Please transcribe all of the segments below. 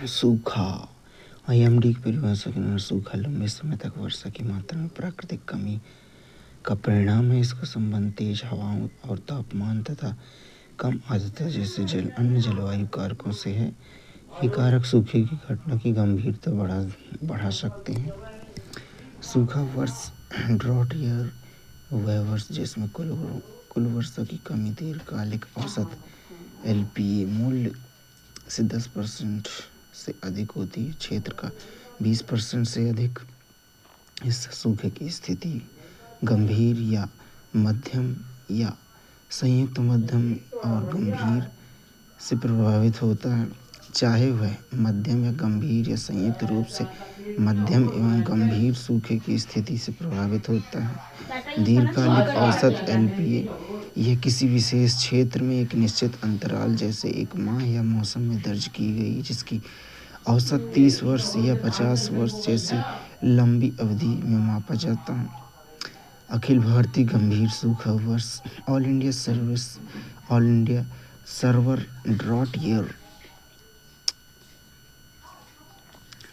सूखा आईएमडी की परिभाषा के अनुसार सूखा लंबे समय तक वर्षा की मात्रा में प्राकृतिक कमी का परिणाम है। इसका संबंध तेज हवाओं और तापमान तथा कम आर्द्रता जैसे अन्य जलवायु कारकों से है। ये कारक सूखे की घटना की गंभीरता बढ़ा सकते हैं। सूखा वर्ष ड्रॉट ईयर वह वर्ष जिसमें कुल वर्षा की कमी दीर्घकालिक औसत एलपीए मूल्य से 10% से अधिक होती है। क्षेत्र का 20% से अधिक हिस्सा सूखे की स्थिति गंभीर या मध्यम या संयुक्त मध्यम और गंभीर से प्रभावित होता है। चाहे वह मध्यम या गंभीर या संयुक्त रूप से मध्यम एवं गंभीर सूखे की स्थिति से प्रभावित होता है। दीर्घकालिक औसत एलपीए यह किसी विशेष क्षेत्र में एक निश्चित अंतराल जैसे एक माह या मौसम में दर्ज की गई जिसकी औसत 30 वर्ष या 50 वर्ष जैसी लंबी अवधि में मापा जाता है। अखिल भारतीय गंभीर सूखा वर्ष all India severe drought year.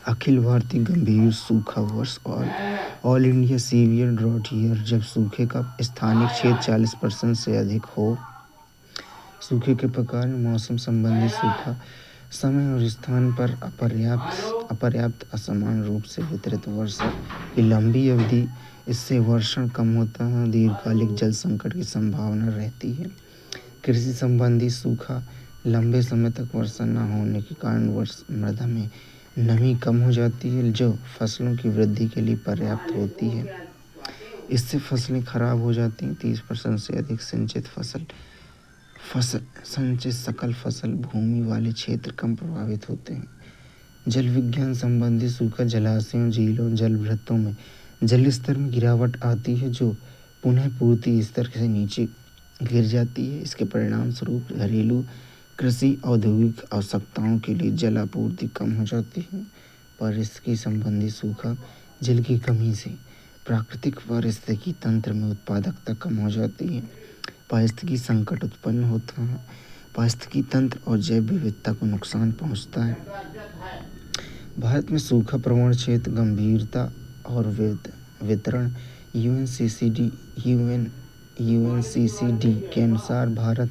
अखिल भारतीय गंभीर सूखा वर्ष all India severe drought year जब सूखे का स्थानिक क्षेत्र 40% से अधिक हो। सूखे के प्रकार में मौसम संबंधी सूखा समय और स्थान पर अपर्याप्त असमान रूप से वितरित वर्षा की लंबी अवधि, इससे वर्षण कम होता है, दीर्घकालिक जल संकट की संभावना रहती है। कृषि संबंधी सूखा लंबे समय तक वर्षा न होने के कारण मृदा में नमी कम हो जाती है जो फसलों की वृद्धि के लिए पर्याप्त होती है। इससे फसलें खराब हो जाती हैं। 30% से अधिक संचित सकल फसल भूमि वाले क्षेत्र कम प्रभावित होते हैं। जल विज्ञान संबंधी सूखा जलाशयों, झीलों, जलभृतों में जल स्तर में गिरावट आती है जो पुनः पूर्ति स्तर से नीचे गिर जाती है। इसके परिणाम स्वरूप घरेलू कृषि औद्योगिक आवश्यकताओं के लिए जल आपूर्ति कम हो जाती है। पारिस्थितिकी संबंधी सूखा जल की कमी से प्राकृतिक पारिस्थितिकी तंत्र में उत्पादकता कम हो जाती है। पारिस्थितिकी संकट उत्पन्न होता है। पारिस्थितिकी तंत्र और जैव विविधता को नुकसान पहुंचता है। भारत में सूखा प्रवण क्षेत्र गंभीरता और वितरण यूएनसीसीडी के अनुसार भारत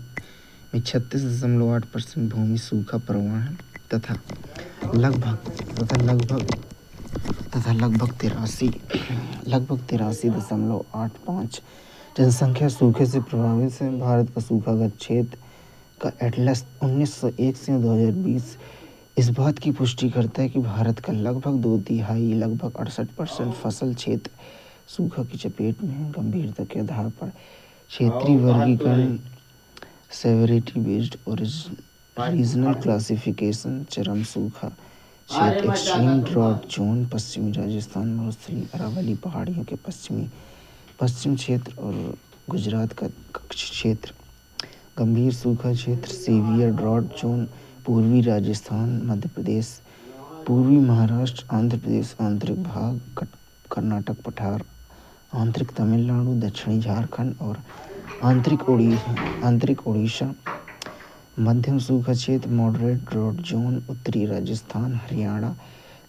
में 36.8% भूमि सूखा प्रवण है तथा लगभग 83.85 जनसंख्या सूखे से प्रभावित है। भारत का सूखाग्रस्त क्षेत्र का एटलस 1901 से 2020 इस बात की पुष्टि करता है कि भारत का लगभग 2/3 लगभग 68% फसल क्षेत्र सूखा की चपेट में है। गंभीरता के आधार पर क्षेत्रीय वर्गीकरण सेवेरिटी बेस्ड और रीजनल क्लासिफिकेशन चरम सूखा क्षेत्र एक्सट्रीम ड्रॉट जोन पश्चिमी राजस्थान मरुस्थलीय अरावली पहाड़ियों के पश्चिम क्षेत्र और गुजरात का कच्छ क्षेत्र। गंभीर सूखा क्षेत्र सीवियर ड्रॉट जोन पूर्वी राजस्थान मध्य प्रदेश पूर्वी महाराष्ट्र आंध्र प्रदेश आंतरिक भाग कर्नाटक पठार आंतरिक तमिलनाडु दक्षिणी झारखंड और आंतरिक उड़ीसा। मध्यम सूखा क्षेत्र मॉडरेट ड्रॉट जोन उत्तरी राजस्थान हरियाणा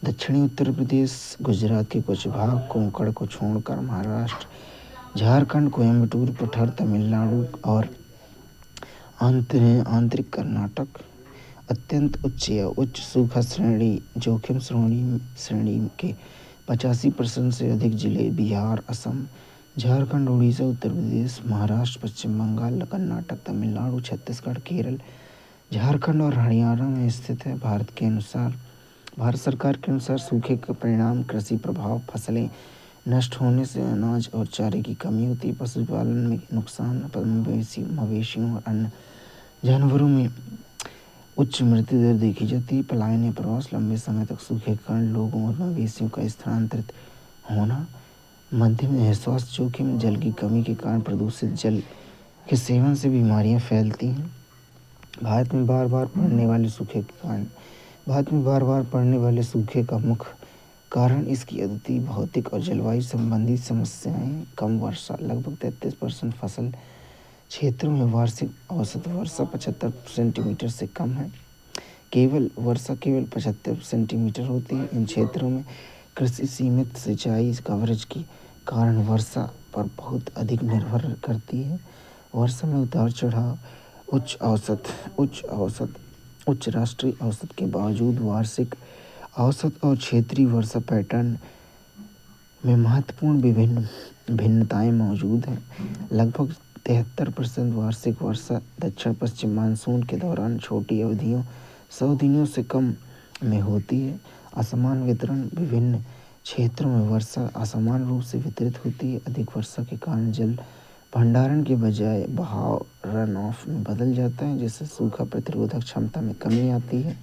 दक्षिणी उत्तर प्रदेश गुजरात के कुछ भाग कोंकण को छोड़कर महाराष्ट्र झारखंड कोयम्बटूर पठार तमिलनाडु और आंतरिक कर्नाटक। अत्यंत उच्च या उच्च सूखा श्रेणी जोखिम श्रेणी के 85% से अधिक जिले बिहार असम झारखंड उड़ीसा उत्तर प्रदेश महाराष्ट्र पश्चिम बंगाल कर्नाटक तमिलनाडु छत्तीसगढ़ केरल झारखंड और हरियाणा में स्थित है। भारत सरकार के अनुसार सूखे का परिणाम कृषि प्रभाव फसलें नष्ट होने से अनाज और चारे की कमी होती, पशुपालन में नुकसान, मवेशियों और अन्य जानवरों में उच्च मृत्यु दर देखी जाती है। पलायन या प्रवास लंबे समय तक सूखे के कारण लोगों और मवेशियों का स्थानांतरित होना। मध्यम स्वास्थ्य जोखिम जल की कमी के कारण प्रदूषित जल के सेवन से बीमारियां फैलती हैं। भारत में बार बार पड़ने वाले सूखे का मुख्य कारण इसकी अद्वितीय भौतिक और जलवायु संबंधी समस्याएं। कम वर्षा लगभग 33% फसल क्षेत्रों में वार्षिक औसत वर्षा 75 सेंटीमीटर से कम है। वर्षा केवल 75 सेंटीमीटर होती है। इन क्षेत्रों में कृषि सीमित सिंचाई कवरेज के कारण वर्षा पर बहुत अधिक निर्भर करती है। वर्षा में उतार चढ़ाव उच्च राष्ट्रीय औसत के बावजूद वार्षिक औसत और क्षेत्रीय वर्षा पैटर्न में महत्वपूर्ण विभिन्न भिन्नताएं मौजूद हैं। लगभग 73% वार्षिक वर्षा दक्षिण पश्चिम मानसून के दौरान छोटी अवधियों 100 दिनों से कम में होती है। असमान वितरण विभिन्न क्षेत्रों में वर्षा असमान रूप से वितरित होती है। अधिक वर्षा के कारण जल भंडारण के बजाय बहाव रन ऑफ में बदल जाता है, जिससे सूखा प्रतिरोधक क्षमता में कमी आती है।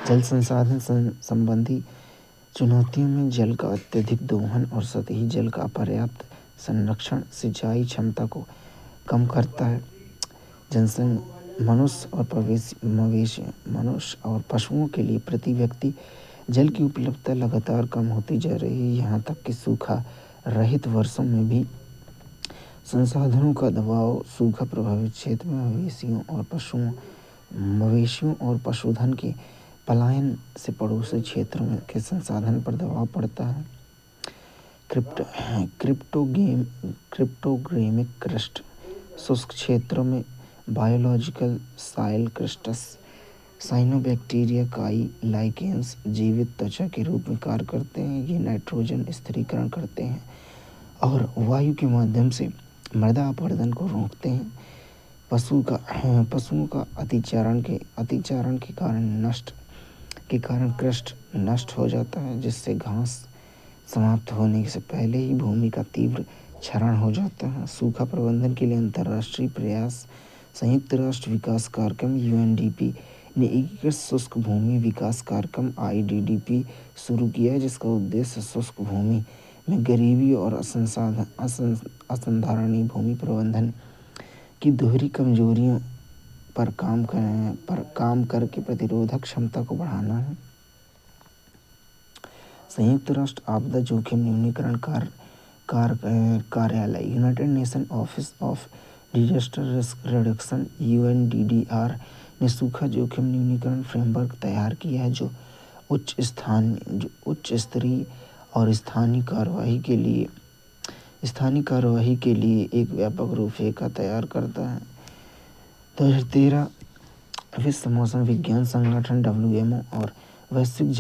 जल संसाधन संबंधी चुनौतियों में जल का अत्यधिक दोहन और सतही जल का अपर्याप्त संरक्षण सिंचाई क्षमता को कम करता है। मनुष्य और पशुओं के लिए प्रति व्यक्ति जल की उपलब्धता लगातार कम होती जा रही है। यहाँ तक कि सूखा रहित वर्षों में भी संसाधनों का दबाव सूखा प्रभावित क्षेत्र में मवेशियों और पशुधन के पलायन से पड़ोसी क्षेत्रों में के संसाधन पर दबाव पड़ता है। क्रिप्टोग्रामिक क्रस्ट शुष्क क्षेत्रों में बायोलॉजिकल सॉइल क्रस्ट्स साइनोबैक्टीरिया काई लाइकेंस जीवित त्वचा के रूप में कार्य करते हैं। ये नाइट्रोजन स्थिरीकरण करते हैं और वायु के माध्यम से मृदा अपरदन को रोकते हैं। पशुओं का अतिचारण के कारण क्रस्ट नष्ट हो जाता है, जिससे घास समाप्त होने से पहले ही भूमि का तीव्र क्षरण हो जाता है। सूखा प्रबंधन के लिए अंतर्राष्ट्रीय प्रयास संयुक्त राष्ट्र विकास कार्यक्रम UNDP ने एकीकृत शुष्क भूमि विकास कार्यक्रम IDDP शुरू किया है, जिसका उद्देश्य शुष्क भूमि में गरीबी और असंधारणीय भूमि प्रबंधन की दोहरी कमजोरियों पर काम करके प्रतिरोधक क्षमता को बढ़ाना है। संयुक्त राष्ट्र आपदा जोखिम न्यूनीकरण कार्यालय United nation office of disaster risk reduction UNDDR ने सूखा जोखिम न्यूनीकरण फ्रेमवर्क तैयार किया है, जो उच्च स्तरीय और स्थानीय कार्यवाही के लिए एक व्यापक रूपरेखा तैयार करता है। 2013 विश्व मौसम विज्ञान संगठन WMO और वैश्विक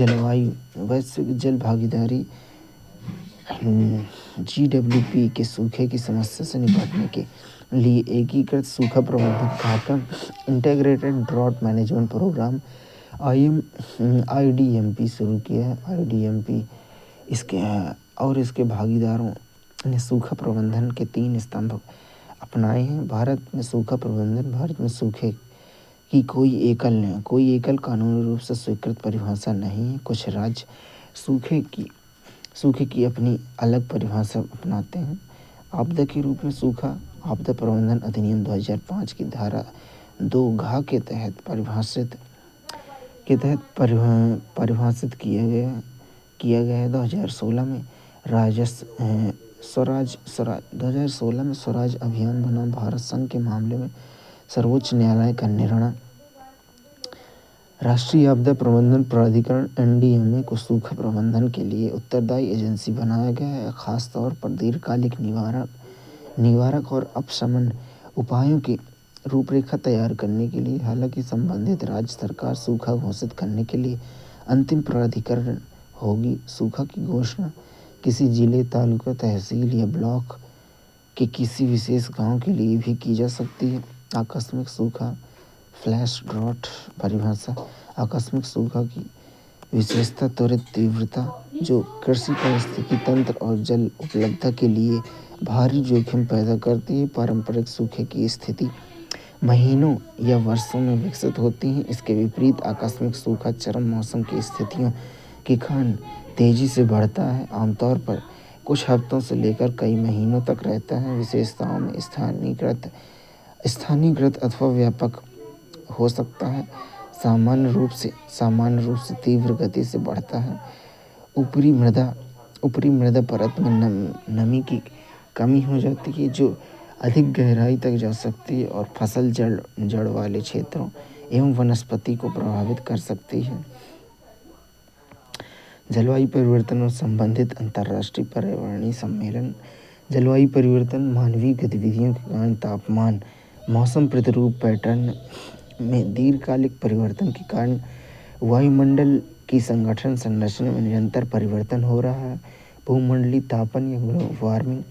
जल भागीदारी GWP के सूखे की समस्या से निपटने के लिए एकीकृत सूखा प्रबंधन कार्यक्रम integrated drought management program IDMP शुरू किया है। IDMP इसके भागीदारों ने सूखा प्रबंधन के 3 स्तंभ अपनाए हैं। भारत में सूखे की कोई एकल कानूनी रूप से स्वीकृत परिभाषा नहीं है। कुछ राज्य सूखे की अपनी अलग परिभाषा अपनाते हैं। आपदा के रूप में सूखा आपदा प्रबंधन अधिनियम 2005 की धारा 2 के तहत परिभाषित किया गया है। 2016 में स्वराज अभियान बनाम भारत संघ के मामले में सर्वोच्च न्यायालय का निर्णय राष्ट्रीय आपदा प्रबंधन प्राधिकरण NDMA को सूखा प्रबंधन के लिए उत्तरदायी एजेंसी बनाया गया है, खास तौर पर दीर्घकालिक निवारक और अपशमन उपायों की रूपरेखा तैयार करने के लिए। हालांकि संबंधित राज्य सरकार सूखा घोषित करने के लिए अंतिम प्राधिकरण होगी। सूखा की घोषणा किसी जिले, तालुका, तहसील या ब्लॉक के किसी विशेष गांव के लिए भी की जा सकती है। आकस्मिक सूखा फ्लैश ड्रॉट परिभाषा आकस्मिक सूखा की विशेषता त्वरित तीव्रता, जो कृषि पारिस्थितिकी तंत्र और जल उपलब्धता के लिए भारी जोखिम पैदा करती है। पारंपरिक सूखे की स्थिति महीनों या वर्षों में विकसित होती है। इसके विपरीत आकस्मिक सूखा चरम मौसम की स्थितियों के कारण तेजी से बढ़ता है, आमतौर पर कुछ हफ्तों से लेकर कई महीनों तक रहता है। विशेषताओं में स्थानीयकृत अथवा व्यापक हो सकता है। सामान्य रूप से तीव्र गति से बढ़ता है। ऊपरी मृदा परत में नमी की कमी हो जाती है, जो अधिक गहराई तक जा सकती है और फसल जड़ वाले क्षेत्रों एवं वनस्पति को प्रभावित कर सकती है। जलवायु परिवर्तन और संबंधित अंतर्राष्ट्रीय पर्यावरणीय सम्मेलन। जलवायु परिवर्तन मानवीय गतिविधियों के कारण तापमान, मौसम प्रतिरूप पैटर्न में दीर्घकालिक परिवर्तन के कारण वायुमंडल की संगठन संरचना में निरंतर परिवर्तन हो रहा है। भूमंडलीय तापन या ग्लोबल वार्मिंग,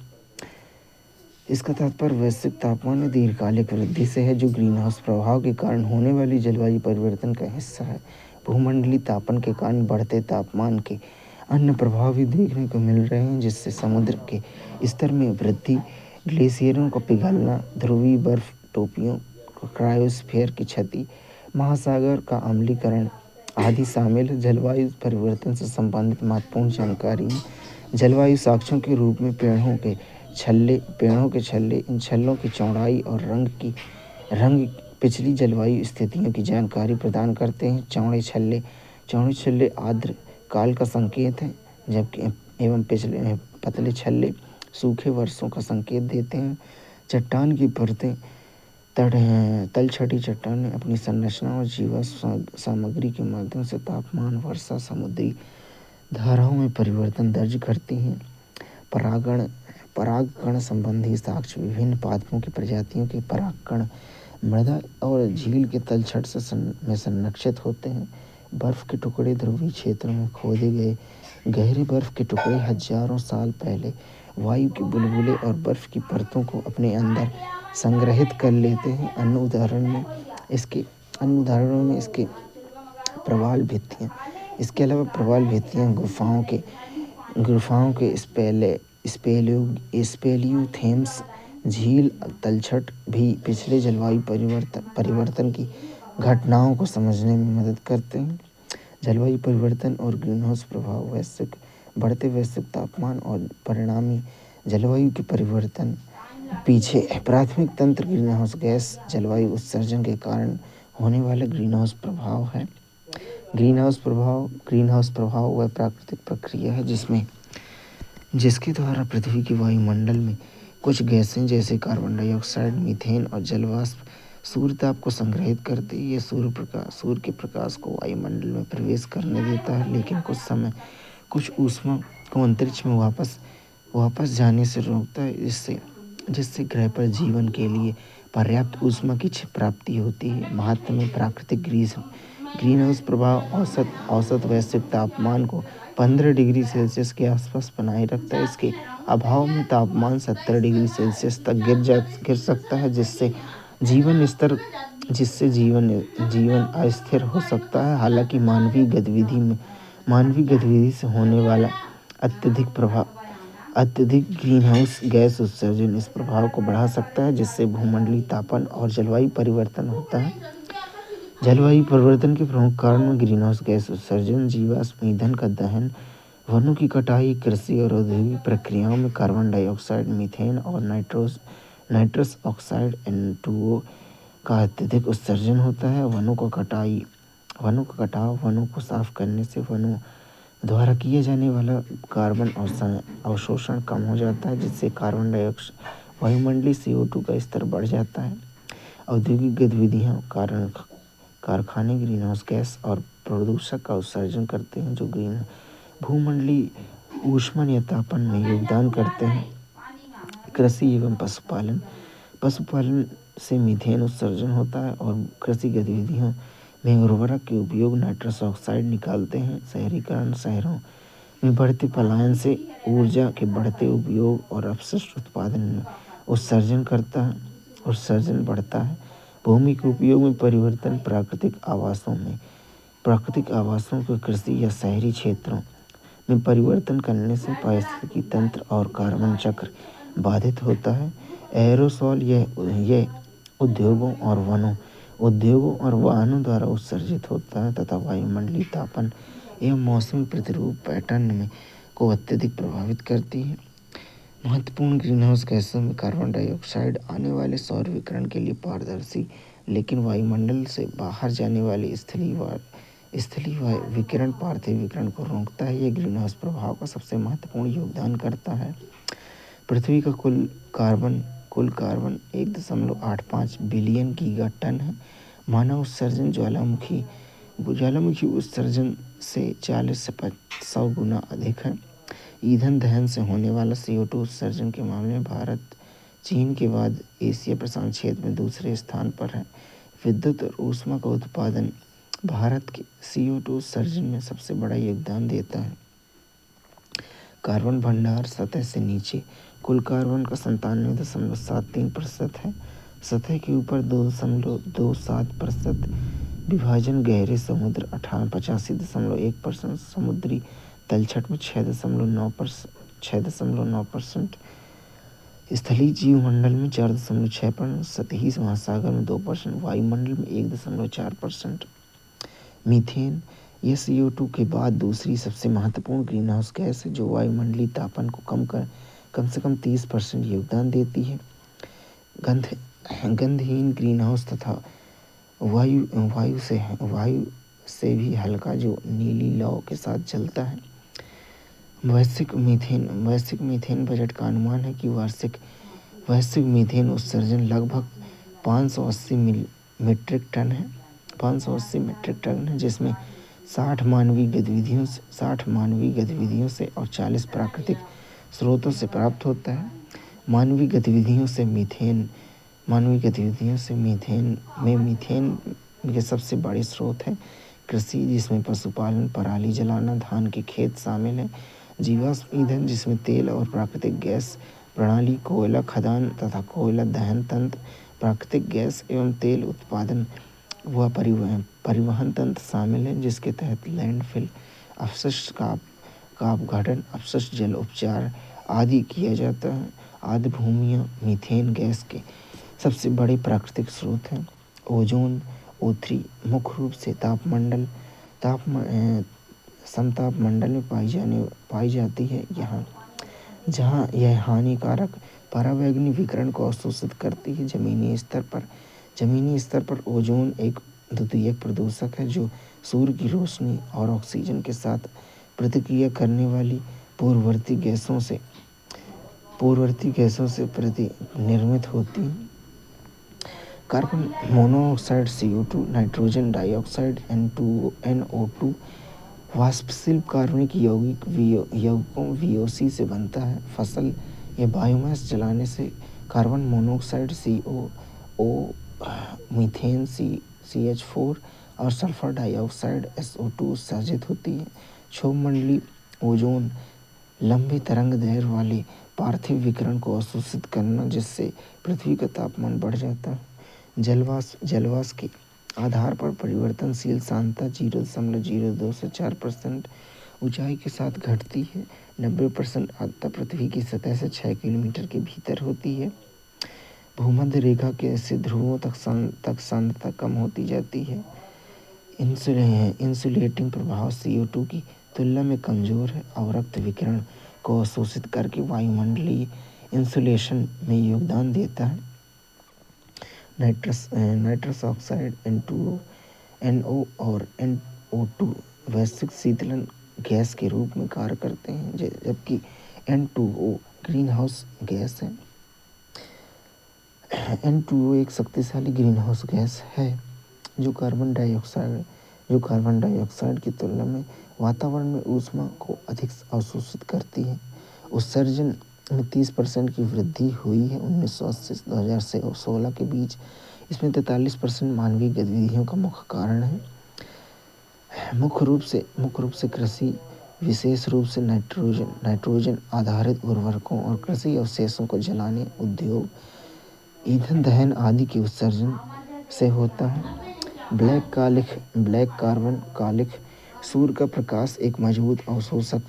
इसका तात्पर्य वैश्विक तापमान में दीर्घकालिक वृद्धि से है, जो ग्रीन हाउस प्रभाव के कारण होने वाली जलवायु परिवर्तन का हिस्सा है। भूमंडलीय तापन के कारण बढ़ते तापमान के अन्य प्रभाव भी देखने को मिल रहे हैं, जिससे समुद्र के स्तर में वृद्धि, ग्लेशियरों का पिघलना, ध्रुवीय बर्फ टोपियों, क्रायोस्फीयर की क्षति, महासागर का अम्लीकरण आदि शामिल है। जलवायु परिवर्तन से संबंधित महत्वपूर्ण जानकारी में जलवायु साक्ष्यों के रूप में पेड़ों के छल्ले, इन छल्लों की चौड़ाई और रंग पिछली जलवायु स्थितियों की जानकारी प्रदान करते हैं। चौड़े छल्ले आर्द्र काल का संकेत है, जबकि एवं पतले छल्ले सूखे वर्षों का संकेत देते हैं। चट्टान की परतें, तलछटी चट्टानें अपनी संरचना और जीवा सामग्री के माध्यम से तापमान, वर्षा, समुद्री धाराओं में परिवर्तन दर्ज करती हैं। परागकण संबंधी साक्ष्य, विभिन्न पादपों की प्रजातियों के परागकण मृदा और झील के तलछट में संरक्षित होते हैं। बर्फ के टुकड़े, ध्रुवीय क्षेत्रों में खोदे गए गहरे बर्फ के टुकड़े हजारों साल पहले वायु के बुलबुले और बर्फ की परतों को अपने अंदर संग्रहित कर लेते हैं। अन्य उदाहरणों में इसके प्रवाल भित्तियाँ, इसके अलावा प्रवाल भित्तियाँ गुफाओं के स्पेलियोथेम्स झील तलछट भी पिछले जलवायु परिवर्तन की घटनाओं को समझने में मदद करते हैं। जलवायु परिवर्तन और ग्रीनहाउस प्रभाव। बढ़ते वैश्विक तापमान और परिणामी जलवायु के परिवर्तन पीछे प्राथमिक तंत्र ग्रीनहाउस गैस जलवायु उत्सर्जन के कारण होने वाला ग्रीनहाउस प्रभाव है। ग्रीनहाउस प्रभाव वह प्राकृतिक प्रक्रिया है जिसके द्वारा पृथ्वी के वायुमंडल में कुछ गैसें जैसे कार्बन डाइऑक्साइड, मीथेन और जलवाष्प सूर्य ताप को संग्रहित करती है। यह सूर्य के प्रकाश को वायुमंडल में प्रवेश करने देता है, लेकिन कुछ ऊष्मा को अंतरिक्ष में वापस जाने से रोकता है, जिससे ग्रह पर जीवन के लिए पर्याप्त ऊष्मा की प्राप्ति होती है। महत्व में प्राकृतिक ग्रीनहाउस प्रभाव औसत वैश्विक तापमान को 15 डिग्री सेल्सियस के आसपास बनाए रखता है। इसके अभाव में तापमान 70 डिग्री सेल्सियस तक गिर सकता है, जिससे जीवन अस्थिर हो सकता है। हालांकि मानवीय गतिविधि से होने वाला अत्यधिक ग्रीनहाउस गैस उत्सर्जन इस प्रभाव को बढ़ा सकता है, जिससे भूमंडलीय तापन और जलवायु परिवर्तन होता है। जलवायु परिवर्तन के प्रमुख कारण में ग्रीनहाउस गैस उत्सर्जन, जीवाश्म ईंधन का दहन, वनों की कटाई, कृषि और औद्योगिक प्रक्रियाओं में कार्बन डाइऑक्साइड, मीथेन और नाइट्रस ऑक्साइड N2O का अत्यधिक उत्सर्जन होता है। वनों का कटाव, वनों को साफ करने से वनों द्वारा किए जाने वाला कार्बन अवशोषण कम हो जाता है, जिससे कार्बन डाइऑक्साइड वायुमंडलीय CO2 का स्तर बढ़ जाता है। औद्योगिक गतिविधियों कारण कारखाने ग्रीनहाउस गैस और प्रदूषक का उत्सर्जन करते हैं, जो भूमंडलीय ऊष्मन या तापन में योगदान करते हैं। कृषि एवं पशुपालन से मीथेन उत्सर्जन होता है और कृषि गतिविधियों में उर्वरक के उपयोग नाइट्रस ऑक्साइड निकालते हैं। शहरीकरण, शहरों में बढ़ते पलायन से ऊर्जा के बढ़ते उपयोग और अपशिष्ट उत्पादन में उत्सर्जन बढ़ता है। भूमि के उपयोग में परिवर्तन, प्राकृतिक आवासों को कृषि या शहरी क्षेत्रों में परिवर्तन करने से पारिस्थितिकी तंत्र और कार्बन चक्र बाधित होता है। एरोसोल यह उद्योगों और वाहनों द्वारा उत्सर्जित होता है तथा वायुमंडलीय तापन एवं मौसमी प्रतिरूप पैटर्न को अत्यधिक प्रभावित करती है। महत्वपूर्ण ग्रीनहाउस गैसों में कार्बन डाइऑक्साइड आने वाले सौर विकिरण के लिए पारदर्शी, लेकिन वायुमंडल से बाहर जाने वाले स्थलीय विकिरण पार्थिव विकिरण को रोकता है। यह ग्रीनहाउस प्रभाव का सबसे महत्वपूर्ण योगदान करता है। पृथ्वी का कुल कार्बन 1.85 बिलियन गीगा टन है। मानव उत्सर्जन ज्वालामुखी उत्सर्जन से 40 से 100 गुना अधिक है। ईंधन दहन से होने वाला CO2 उत्सर्जन के मामले में भारत चीन के बाद एशिया प्रशांत क्षेत्र में दूसरे स्थान पर है। विद्युत और ऊष्मा का उत्पादन भारत के CO2 उत्सर्जन में सबसे बड़ा योगदान देता है। कार्बन भंडार सतह से नीचे कुल कार्बन का 97.73% है। सतह के ऊपर 2.27%, विभाजन गहरे समुद्र 85.1%, समुद्री तलछट में 6.9%, स्थलीय जीवमंडल में 4.6%, सतही महासागर में 2%, वायुमंडल में 1.4%। मीथेन यह CO2 के बाद दूसरी सबसे महत्वपूर्ण ग्रीनहाउस गैस है जो वायुमंडलीय तापमान को कम से कम 30% योगदान देती है। गंधहीन ग्रीनहाउस तथा वायु से भी हल्का जो नीली लौ के साथ चलता है। वैश्विक मीथेन बजट का अनुमान है कि वैश्विक मीथेन उत्सर्जन लगभग 580 मीट्रिक टन है, 580 मीट्रिक टन है, जिसमें 60 मानवीय गतिविधियों से और 40 प्राकृतिक स्रोतों से प्राप्त होता है। मानवीय गतिविधियों से मीथेन के सबसे बड़े स्रोत हैं कृषि, जिसमें पशुपालन, पराली जलाना, धान के खेत शामिल हैं। जीवाश्म ईंधन, जिसमें तेल और प्राकृतिक गैस प्रणाली, कोयला खदान तथा कोयला दहन तंत्र, प्राकृतिक गैस एवं तेल उत्पादन व परिवहन तंत्र शामिल हैं, जिसके तहत लैंडफिल, अपशिष्ट का अपघटन, अपशिष्ट जल उपचार आदि किया जाता है। आदि भूमियाँ मीथेन गैस के सबसे बड़े प्राकृतिक स्रोत हैं। ओजोन O3 मुख्य रूप से समताप मंडल में पाई जाती है, जहाँ यह हानिकारक पराबैंगनी विकिरण को अवशोषित करती है। जमीनी स्तर पर ओजोन एक द्वितीयक प्रदूषक है जो सूर्य की रोशनी और ऑक्सीजन के साथ प्रतिक्रिया करने वाली पूर्ववर्ती गैसों से निर्मित होती है। Carbon monoxide CO2, nitrogen dioxide NO2 वाष्पशील कार्बनिक यौगिकों VOC से बनता है। फसल या बायोमास जलाने से carbon monoxide CO, methane CH4 और सल्फर डाइऑक्साइड SO2 उत्सर्जित होती है। क्षोभमंडलीय ओजोन लंबी तरंग दैर्घ्य वाले पार्थिव विकिरण को अवशोषित करना, जिससे पृथ्वी का तापमान बढ़ जाता है। जलवाष्प के आधार पर परिवर्तनशील सांद्रता 0.02 से 4% ऊंचाई के साथ घटती है। 90% आर्द्रता पृथ्वी की सतह से 6 किलोमीटर के भीतर होती है। भूमध्य रेखा के से ध्रुवों तक सांद्रता कम होती जाती है। इंसुलेटिंग प्रभाव CO2 की तुलना में कमजोर है और रक्त विकिरण को अवशोषित करके वायुमंडलीय इंसुलेशन में योगदान देता है। नाइट्रस ऑक्साइड N2O, NO और NO2 वैश्विक शीतलन गैस के रूप में कार्य करते हैं, जबकि N2O ग्रीन हाउस गैस है। N2O एक शक्तिशाली ग्रीन हाउस गैस है जो कार्बन डाइऑक्साइड की तुलना में वातावरण में ऊष्मा को अधिक अवशोषित करती है। उत्सर्जन में 30% की वृद्धि हुई है 1980 से 2016 के बीच। इसमें 43% मानवीय गतिविधियों का मुख्य कारण है। मुख्य रूप से कृषि, विशेष रूप से नाइट्रोजन आधारित उर्वरकों और कृषि अवशेषों को जलाने, उद्योग, ईंधन दहन आदि के उत्सर्जन से होता है। ब्लैक कार्बन कालिख सूर्य का प्रकाश एक मजबूत अवशोषक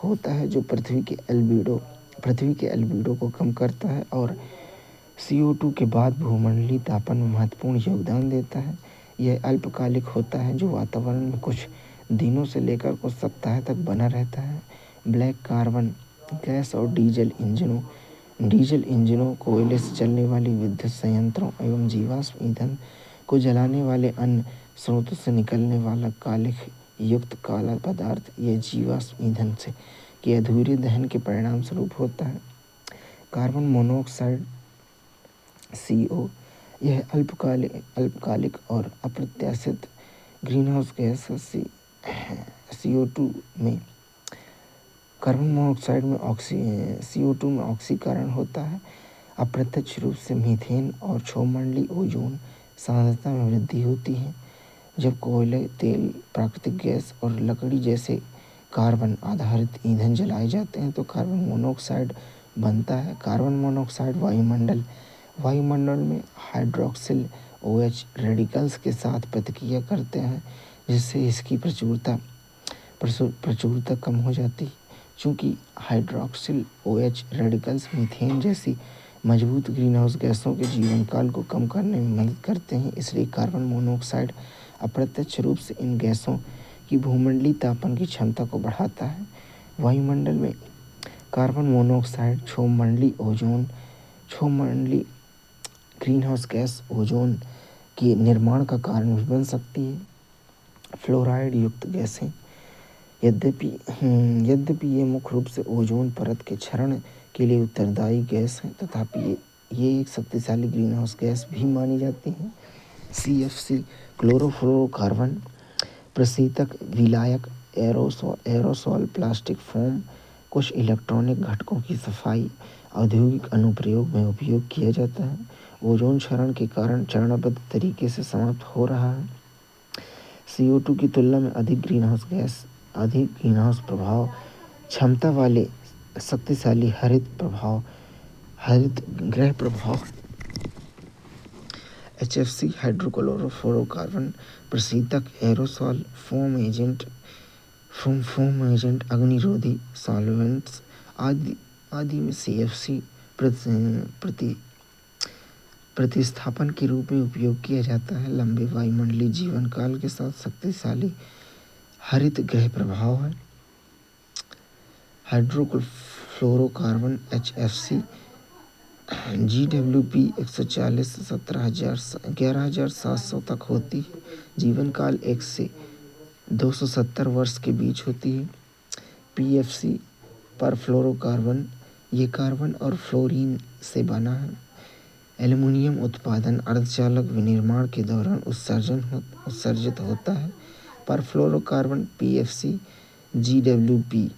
होता है जो पृथ्वी के एल्बिडो को कम करता है और CO2 के बाद भूमंडलीय तापमान में महत्वपूर्ण योगदान देता है। यह अल्पकालिक होता है जो वातावरण में कुछ दिनों से लेकर कुछ सप्ताह तक बना रहता है। ब्लैक कार्बन गैस और डीजल इंजनों, कोयले से चलने वाली विद्युत संयंत्रों एवं जीवाश्म ईंधन को जलाने वाले अन्य स्रोतों से निकलने वाला कालिख युक्त काला पदार्थ यह जीवाश्म ईंधन के अधूरे दहन के परिणाम स्वरूप होता है। कार्बन मोनोऑक्साइड CO यह अल्पकालिक और अप्रत्याशित ग्रीनहाउस गैस CO2 में कार्बन मोनोऑक्साइड में CO2 में ऑक्सीकरण होता है। अप्रत्यक्ष रूप से मीथेन और क्षोभमंडलीय ओजोन सांद्रता में वृद्धि होती है। जब कोयले, तेल, प्राकृतिक गैस और लकड़ी जैसे कार्बन आधारित ईंधन जलाए जाते हैं तो कार्बन मोनोऑक्साइड बनता है। कार्बन मोनोऑक्साइड वायुमंडल में हाइड्रोक्सिल OH रेडिकल्स के साथ प्रतिक्रिया करते हैं, जिससे इसकी प्रचुरता कम हो जाती है। चूँकि हाइड्रोक्सिल OH रेडिकल्स मीथेन जैसी मजबूत ग्रीनहाउस गैसों के जीवन काल को कम करने में मदद करते हैं, इसलिए कार्बन मोनोऑक्साइड अप्रत्यक्ष रूप से इन गैसों की भूमंडलीय तापन की क्षमता को बढ़ाता है। वायुमंडल में कार्बन मोनोऑक्साइड क्षोभमंडलीय ग्रीनहाउस गैस ओजोन के निर्माण का कारण भी बन सकती है। फ्लोराइड युक्त गैसें यद्यपि ये मुख्य रूप से ओजोन परत के क्षरण के लिए उत्तरदायी गैस हैं, तथापि ये एक शक्तिशाली ग्रीनहाउस गैस भी मानी जाती हैं। CFC क्लोरोफ्लोरोकार्बन प्रशीतक, विलायक, एरोसोल, प्लास्टिक फोम, कुछ इलेक्ट्रॉनिक घटकों की सफाई, औद्योगिक अनुप्रयोग में उपयोग किया जाता है। ओजोन क्षरण के कारण चरणबद्ध तरीके से समाप्त हो रहा है। CO2 की तुलना में अधिक ग्रीनहाउस प्रभाव क्षमता वाले शक्तिशाली हरित गृह प्रभाव HFC हाइड्रोक्लोरोफ्लोरोकार्बन प्रशीतक, एरोसोल, फोम एजेंट, अग्निरोधी सॉल्वेंट्स आदि में CFC प्रतिस्थापन के रूप में उपयोग किया जाता है। लंबे वायुमंडलीय जीवन काल के साथ शक्तिशाली हरित गृह प्रभाव है। हाइड्रोक्लोरोकार्बन HFC GWP 140 से 11,700 तक होती है। जीवन काल 1 से 270 वर्ष के बीच होती है। PFC परफ्लोरोकार्बन, ये कार्बन और फ्लोरीन से बना है। एल्युमिनियम उत्पादन, अर्धचालक विनिर्माण के दौरान उत्सर्जित होता है। Perfluorocarbon PFC GWP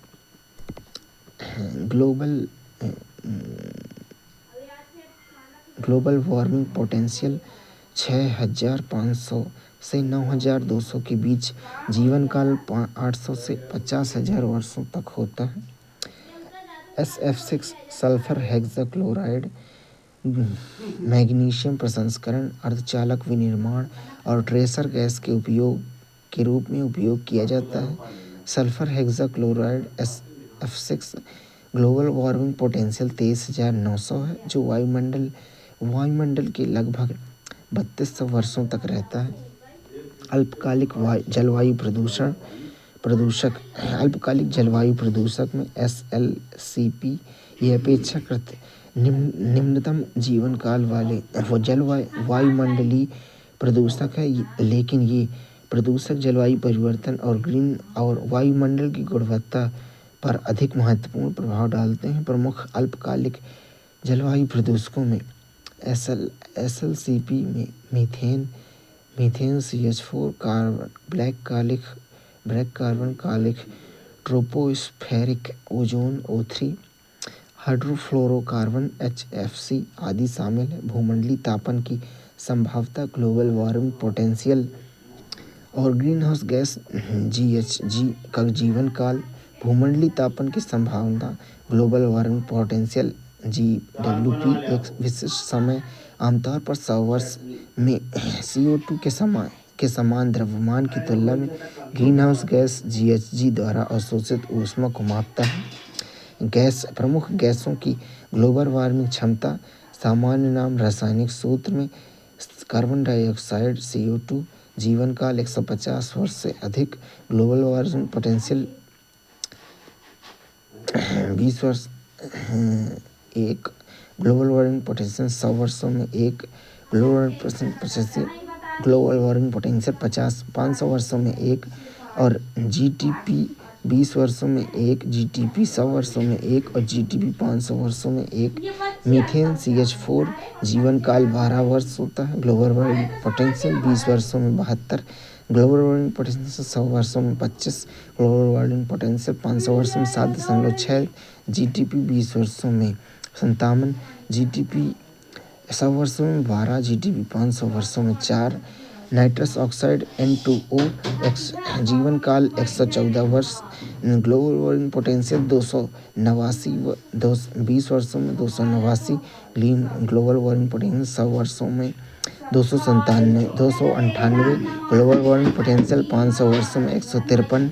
global warming potential 6,500 से 9,200 के बीच, जीवन काल 800 से 50,000 वर्षों तक होता है। SF6 सल्फर हेक्साक्लोराइड मैग्नीशियम प्रसंस्करण, अर्धचालक विनिर्माण और ट्रेसर गैस के रूप में उपयोग किया जाता है। Sulphur hexachloride SF6 global warming potential 23,900 है, जो वायुमंडल के लगभग 3200 वर्षों तक रहता है। अल्पकालिक जलवायु प्रदूषक में SLCP यह अपेक्षाकृत निम्नतम जीवन काल वाले वायुमंडलीय प्रदूषक है, लेकिन ये प्रदूषक जलवायु परिवर्तन और वायुमंडल की गुणवत्ता पर अधिक महत्वपूर्ण प्रभाव डालते हैं। प्रमुख अल्पकालिक जलवायु प्रदूषकों में SLCP में मीथेन CH4, ब्लैक कार्बन कालिख, tropospheric ozone O3, hydrofluorocarbon HFC आदि शामिल है। भूमंडलीय तापन की संभाव्यता, ग्लोबल वार्मिंग पोटेंशियल और ग्रीनहाउस गैस GHG का जीवन काल। भूमंडलीय तापन की संभावना, ग्लोबल वार्मिंग पोटेंशियल GWP एक विशिष्ट समय, आमतौर पर 100 वर्ष में CO2 के समान द्रव्यमान की तुलना में ग्रीनहाउस गैस GHG द्वारा अवशोषित ऊष्मा को मापता है। प्रमुख गैसों की ग्लोबल वार्मिंग क्षमता, सामान्य नाम रासायनिक सूत्र में कार्बन डाइऑक्साइड CO2, जीवन काल 150 वर्ष से अधिक, ग्लोबल वार्मिंग पोटेंशियल 20 वर्ष, एक ग्लोबल वार्मिंग पोटेंशियल 100 वर्षों में एक, ग्लोबल वार्मिंग पोटेंशियल 500 वर्षों में एक, और 20 वर्षों में 1, जीटीपी 100 वर्षों में 1 और जीटीपी 500 वर्षों में 1। मीथेन CH4 जीवन काल 12 वर्ष होता है। ग्लोबल वार्मिंग पोटेंशियल 20 वर्षों में 72, ग्लोबल वार्मिंग पोटेंशियल 100 वर्षों में 25, ग्लोबल वार्मिंग पोटेंशियल 500 वर्षों में 7.6, जीटीपी 20 वर्षों में 57, जीटीपी 100 वर्षों में 12, जीटीपी 500 वर्षों में 4। नाइट्रस ऑक्साइड N2O जीवन काल 114 वर्ष। ग्लोबल वार्मिंग पोटेंशियल 289 20 वर्षों में 289। ग्लोबल वार्मिंग पोटेंशियल 100 वर्षों में 298। ग्लोबल वार्मिंग पोटेंशियल 500 वर्षों में 153।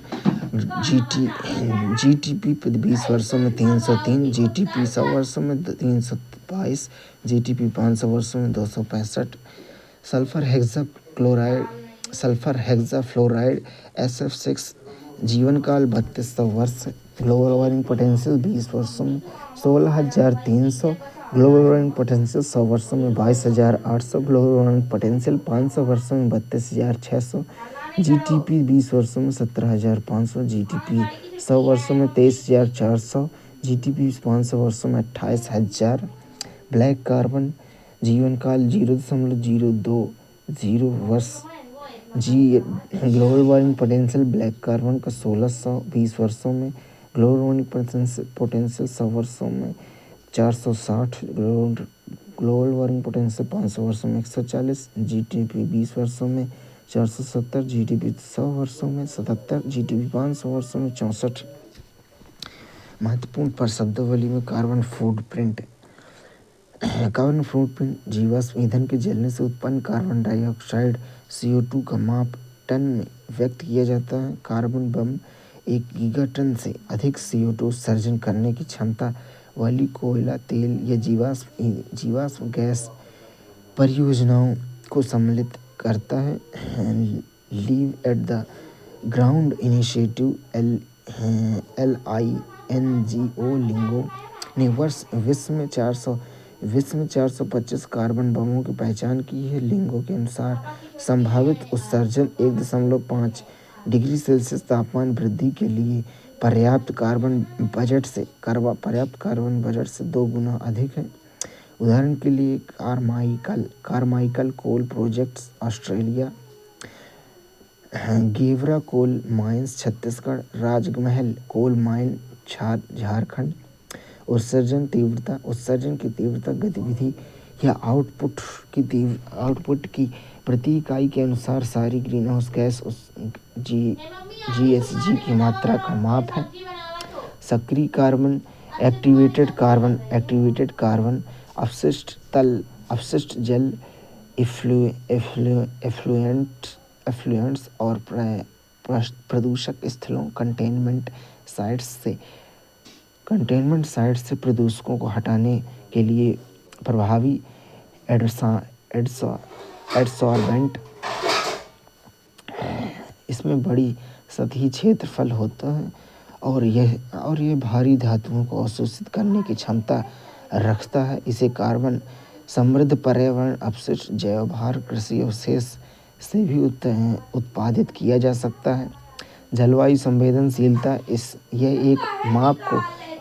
जीटीपी 20 वर्षों में 303, जीटीपी 100 वर्षों में 322, जीटीपी 500 वर्षों में 265। सल्फर हेक्साफ्लोराइड SF6 जीवन काल 3200 वर्ष। ग्लोबल वार्मिंग पोटेंशियल 20 वर्षों में 16,300, ग्लोबल वार्मिंग पोटेंशियल 100 वर्षों में 22,800, ग्लोबल वार्मिंग पोटेंशियल 500 वर्षों में 32,600, जीटीपी 20 वर्षों में 17,500, जीटीपी 100 वर्षों में 23,400, जीटीपी 500 वर्षों में 28,000। ब्लैक कार्बन जीवन काल 0.020 वर्ष। Global warming potential black carbon का 1620 वर्षों में, ग्लोबल वार्मिंग पोटेंशियल 100 वर्षों में 460, ग्लोबल वार्मिंग पोटेंशियल 500 वर्षों में 140, जीटीपी 20 वर्षों में 470, जीटीपी 100 वर्षों में 77, जीटीपी 500 वर्षों में 64। महत्वपूर्ण पर शब्दावली में कार्बन फुटप्रिंट। कार्बन फुटप्रिंट जीवाश्म ईंधन के जलने से उत्पन्न कार्बन डाइऑक्साइड CO2 का माप टन में व्यक्त किया जाता है। कार्बन बम 1 गीगाटन से अधिक CO2 उत्सर्जन करने की क्षमता वाली कोयला, तेल या जीवाश्म गैस परियोजनाओं को सम्मिलित करता है। Leave at the ground initiative LINGO लिंगो ने विश्व में 425 कार्बन बमों की पहचान की है। लिंगो के अनुसार संभावित उत्सर्जन 1.5 डिग्री सेल्सियस तापमान वृद्धि के लिए पर्याप्त कार्बन बजट से 2 गुना अधिक है। उदाहरण के लिए Carmichael coal projects Australia, Gevra coal mines Chhattisgarh, Rajmahal coal mine Jharkhand. उत्सर्जन की तीव्रता गतिविधि या आउटपुट की प्रति इकाई के अनुसार सारी ग्रीनहाउस गैस GHG की मात्रा का माप है। सक्रिय कार्बन एक्टिवेटेड कार्बन अपशिष्ट जल एफ्लुएंट्स और प्रदूषक स्थलों कंटेनमेंट साइट्स से प्रदूषकों को हटाने के लिए प्रभावी एडसॉर्बेंट। इसमें बड़ी सतही क्षेत्रफल होता है और यह भारी धातुओं को अवशोषित करने की क्षमता रखता है। इसे कार्बन समृद्ध पर्यावरण अपशिष्ट जैव भार कृषि अवशेष से भी उत्पादित किया जा सकता है। जलवायु संवेदनशीलता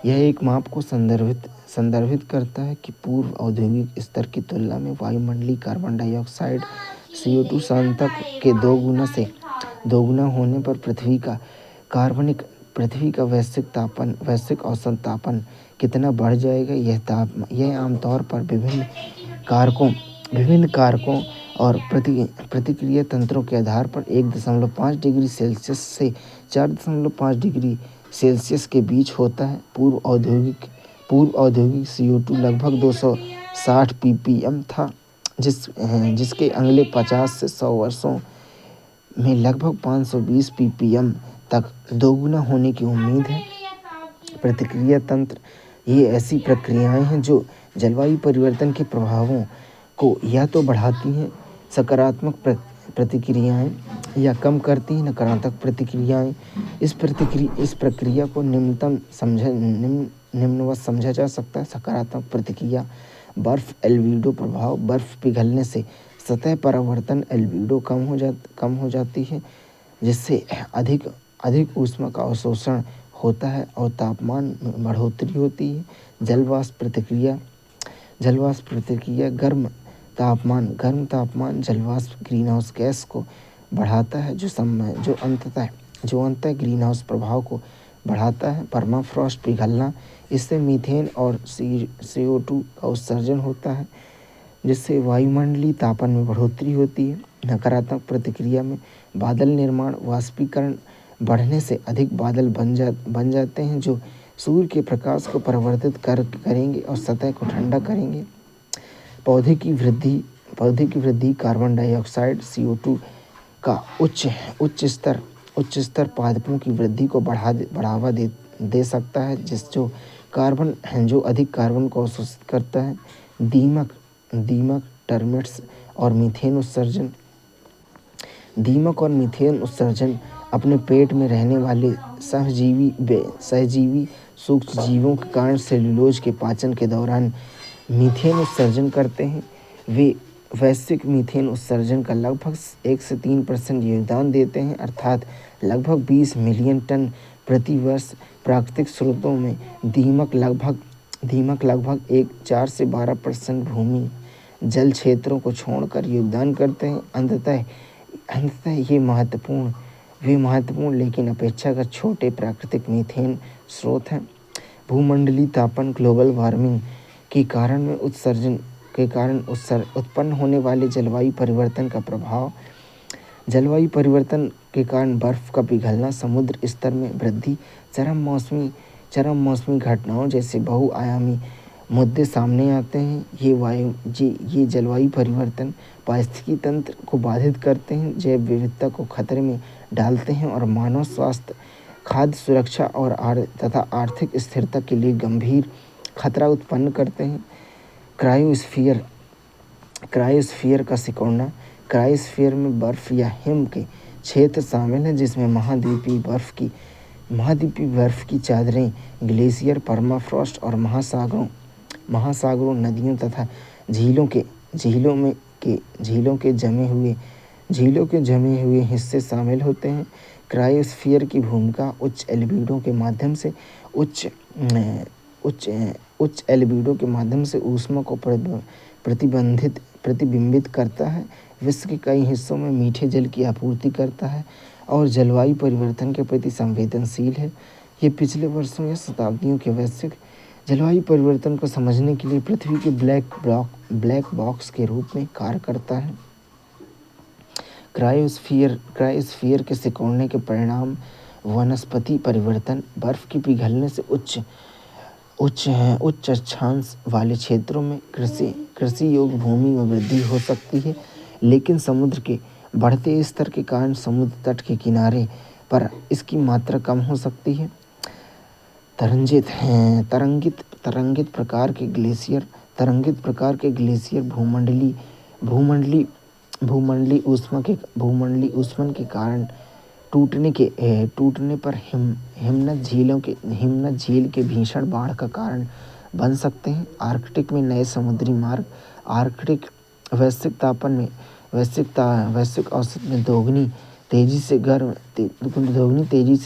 यह एक माप को संदर्भित करता है कि पूर्व औद्योगिक स्तर की तुलना में वायुमंडलीय कार्बन डाइऑक्साइड CO2 सांतक के 2 गुना होने पर पृथ्वी का वैश्विक औसत तापन कितना बढ़ जाएगा। यह आमतौर पर विभिन्न कारकों और प्रतिक्रिया तंत्रों के आधार पर 1.5 डिग्री सेल्सियस से 4.5 डिग्री सेल्सियस के बीच होता है। पूर्व औद्योगिक CO2 लगभग 260 ppm था, जिसके अगले 50 से 100 वर्षों में लगभग 520 ppm तक 2 गुना होने की उम्मीद है। प्रतिक्रिया तंत्र ये ऐसी प्रक्रियाएं हैं जो जलवायु परिवर्तन के प्रभावों को या तो बढ़ाती हैं सकारात्मक प्रतिक्रियाएं या कम करती हैं नकारात्मक प्रतिक्रियाएं। इस प्रक्रिया को निम्नवत समझा जा सकता है। सकारात्मक प्रतिक्रिया बर्फ एल्बिडो प्रभाव। बर्फ पिघलने से सतह परावर्तन एल्बिडो कम हो जाती है, जिससे अधिक ऊष्मा का अवशोषण होता है और तापमान में बढ़ोतरी होती है। जलवाष्प प्रतिक्रिया गर्म तापमान जलवाष्प ग्रीन हाउस गैस को बढ़ाता है, जो अंततः ग्रीन हाउस प्रभाव को बढ़ाता है। परमाफ्रॉस्ट पिघलना, इससे मीथेन और CO2 का उत्सर्जन होता है, जिससे वायुमंडलीय तापमान में बढ़ोतरी होती है। नकारात्मक प्रतिक्रिया में बादल निर्माण, वाष्पीकरण बढ़ने से अधिक बादल बन जाते हैं, जो सूर्य के प्रकाश को परावर्तित करेंगे और सतह को ठंडा करेंगे। पौधे की वृद्धि कार्बन डाइऑक्साइड CO2 का उच्च स्तर पादपों की वृद्धि को बढ़ावा दे सकता है, जो अधिक कार्बन को अवशोषित करता है। दीमक, टर्मिट्स और मीथेन उत्सर्जन अपने पेट में रहने वाले सहजीवी सूक्ष्म जीवों के कारण सेल्यूलोज के पाचन के दौरान मीथेन उत्सर्जन करते हैं। वे वैश्विक मीथेन उत्सर्जन का लगभग 1 से 3% योगदान देते हैं, अर्थात लगभग 20 मिलियन टन प्रति वर्ष। प्राकृतिक स्रोतों में दीमक लगभग 4 से 12% भूमि जल क्षेत्रों को छोड़कर योगदान करते हैं। अंततः वे महत्वपूर्ण लेकिन अपेक्षाकृत छोटे प्राकृतिक मीथेन स्रोत हैं। भूमंडलीय तापन, ग्लोबल वार्मिंग के कारण उत्पन्न होने वाले जलवायु परिवर्तन का प्रभाव। जलवायु परिवर्तन के कारण बर्फ का पिघलना, समुद्र स्तर में वृद्धि, चरम मौसमी घटनाओं जैसे बहुआयामी मुद्दे सामने आते हैं। ये जलवायु परिवर्तन पारिस्थितिकी तंत्र को बाधित करते हैं, जैव विविधता को खतरे में डालते हैं और मानव स्वास्थ्य, खाद्य सुरक्षा तथा आर्थिक स्थिरता के लिए गंभीर खतरा उत्पन्न करते हैं। क्रायोस्फीयर का सिकुड़ना। क्रायोस्फीयर में बर्फ या हिम के क्षेत्र शामिल हैं, जिसमें महाद्वीपीय बर्फ की चादरें, ग्लेशियर, परमाफ्रॉस्ट और महासागरों, नदियों तथा झीलों के जमे हुए हिस्से शामिल होते हैं। क्रायोस्फीयर की भूमिका उच्च एल्बिडो के माध्यम से ऊष्मा को प्रतिबिंबित करता है, विश्व के कई हिस्सों में मीठे जल की आपूर्ति करता है और जलवायु परिवर्तन के प्रति संवेदनशील है। ये पिछले वर्षों या शताब्दियों के वैश्विक जलवायु परिवर्तन को समझने के लिए पृथ्वी के ब्लैक बॉक्स के रूप में कार्य करता है। क्रायोस्फीयर के सिकुड़ने के परिणाम वनस्पति परिवर्तन। बर्फ के पिघलने से उच्च अक्षांश वाले क्षेत्रों में कृषि योग्य भूमि में वृद्धि हो सकती है, लेकिन समुद्र के बढ़ते स्तर के कारण समुद्र तट के किनारे पर इसकी मात्रा कम हो सकती है। तरंगित प्रकार के ग्लेशियर भूमंडलीय ऊष्मन के कारण टूटने पर हिमनद झील के भीषण बाढ़ का कारण बन सकते हैं। आर्कटिक में नए समुद्री मार्ग। आर्कटिक वैश्विक औसत में दोगुनी तेजी से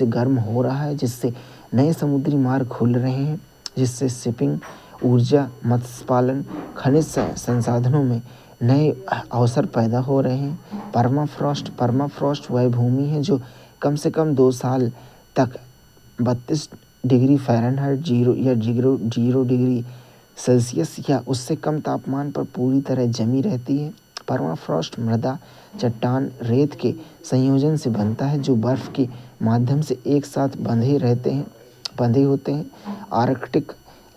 गर्म हो रहा है, जिससे नए समुद्री मार्ग खुल रहे हैं, जिससे शिपिंग, ऊर्जा, मत्स्य खनिज संसाधनों में नए अवसर पैदा हो रहे हैं। परमाफ्रॉस्ट वह भूमि है जो कम से कम 2 साल तक 32 डिग्री फ़ारेनहाइट 0 डिग्री सेल्सियस या उससे कम तापमान पर पूरी तरह जमी रहती है। परमाफ्रॉस्ट मृदा, चट्टान, रेत के संयोजन से बनता है, जो बर्फ के माध्यम से एक साथ बंधे होते हैं।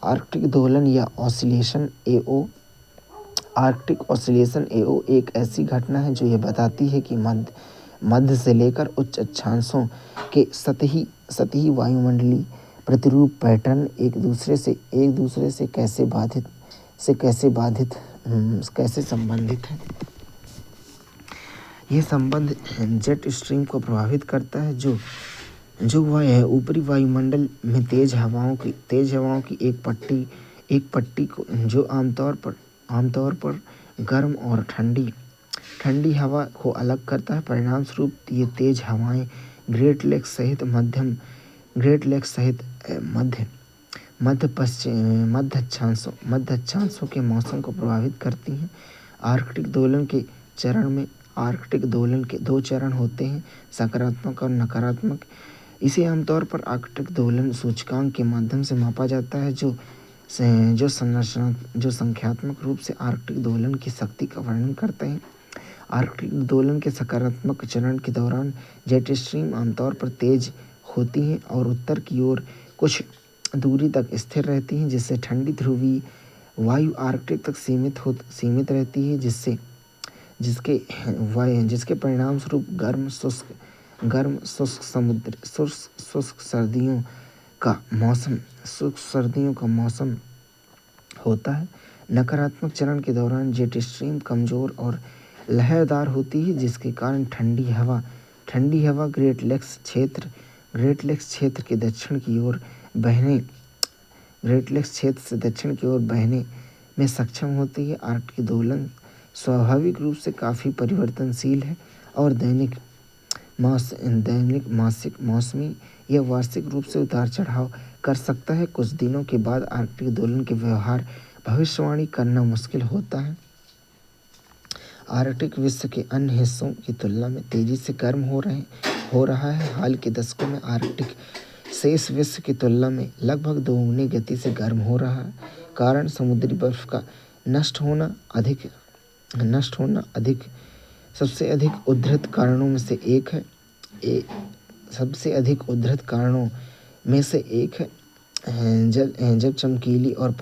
आर्कटिक दोलन या ऑसिलेशन AO एक ऐसी घटना है जो यह बताती है कि मध्य से लेकर उच्च अक्षांशों के सतही वायुमंडलीय प्रतिरूप पैटर्न एक दूसरे से कैसे संबंधित हैं। ये संबंध जेट स्ट्रीम को प्रभावित करता है, जो वह है ऊपरी वायुमंडल में तेज हवाओं की एक पट्टी को, जो आमतौर पर गर्म और ठंडी हवा को अलग करता है। परिणाम स्वरूप ये तेज हवाएं ग्रेट लेक्स सहित मध्य अक्षांशों के मौसम को प्रभावित करती हैं। आर्कटिक दोलन के 2 चरण होते हैं, सकारात्मक और नकारात्मक। इसे आमतौर पर आर्कटिक दोलन सूचकांक के माध्यम से मापा जाता है, जो संख्यात्मक रूप से आर्कटिक दोलन की शक्ति का वर्णन करते हैं। आर्कटिक दोलन के सकारात्मक चरण के दौरान जेट स्ट्रीम आमतौर पर तेज होती हैं और उत्तर की ओर कुछ दूरी तक स्थिर रहती हैं, जिससे ठंडी ध्रुवीय वायु आर्कटिक तक सीमित रहती है, जिसके परिणाम स्वरूप गर्म शुष्क सर्दियों का मौसम होता है। नकारात्मक चरण के दौरान जेट स्ट्रीम कमजोर और लहरदार होती है, जिसके कारण ठंडी हवा ग्रेट लेक्स क्षेत्र के दक्षिण की ओर बहने में सक्षम होती है। आर्कटिक दोलन स्वाभाविक रूप से काफ़ी परिवर्तनशील है और दैनिक, मासिक, मौसमी या वार्षिक रूप से उतार चढ़ाव कर सकता है। कुछ दिनों के बाद आर्कटिक दोलन के व्यवहार भविष्यवाणी करना मुश्किल होता है। आर्कटिक विश्व के अन्य हिस्सों की तुलना में तेजी से गर्म हो रहा है। हाल के दशकों में आर्कटिक शेष विश्व की तुलना में लगभग दोगुनी गति से गर्म हो रहा है। कारण समुद्री बर्फ का नष्ट होना सबसे अधिक उद्धृत कारणों में से एक है। जब चमकीली और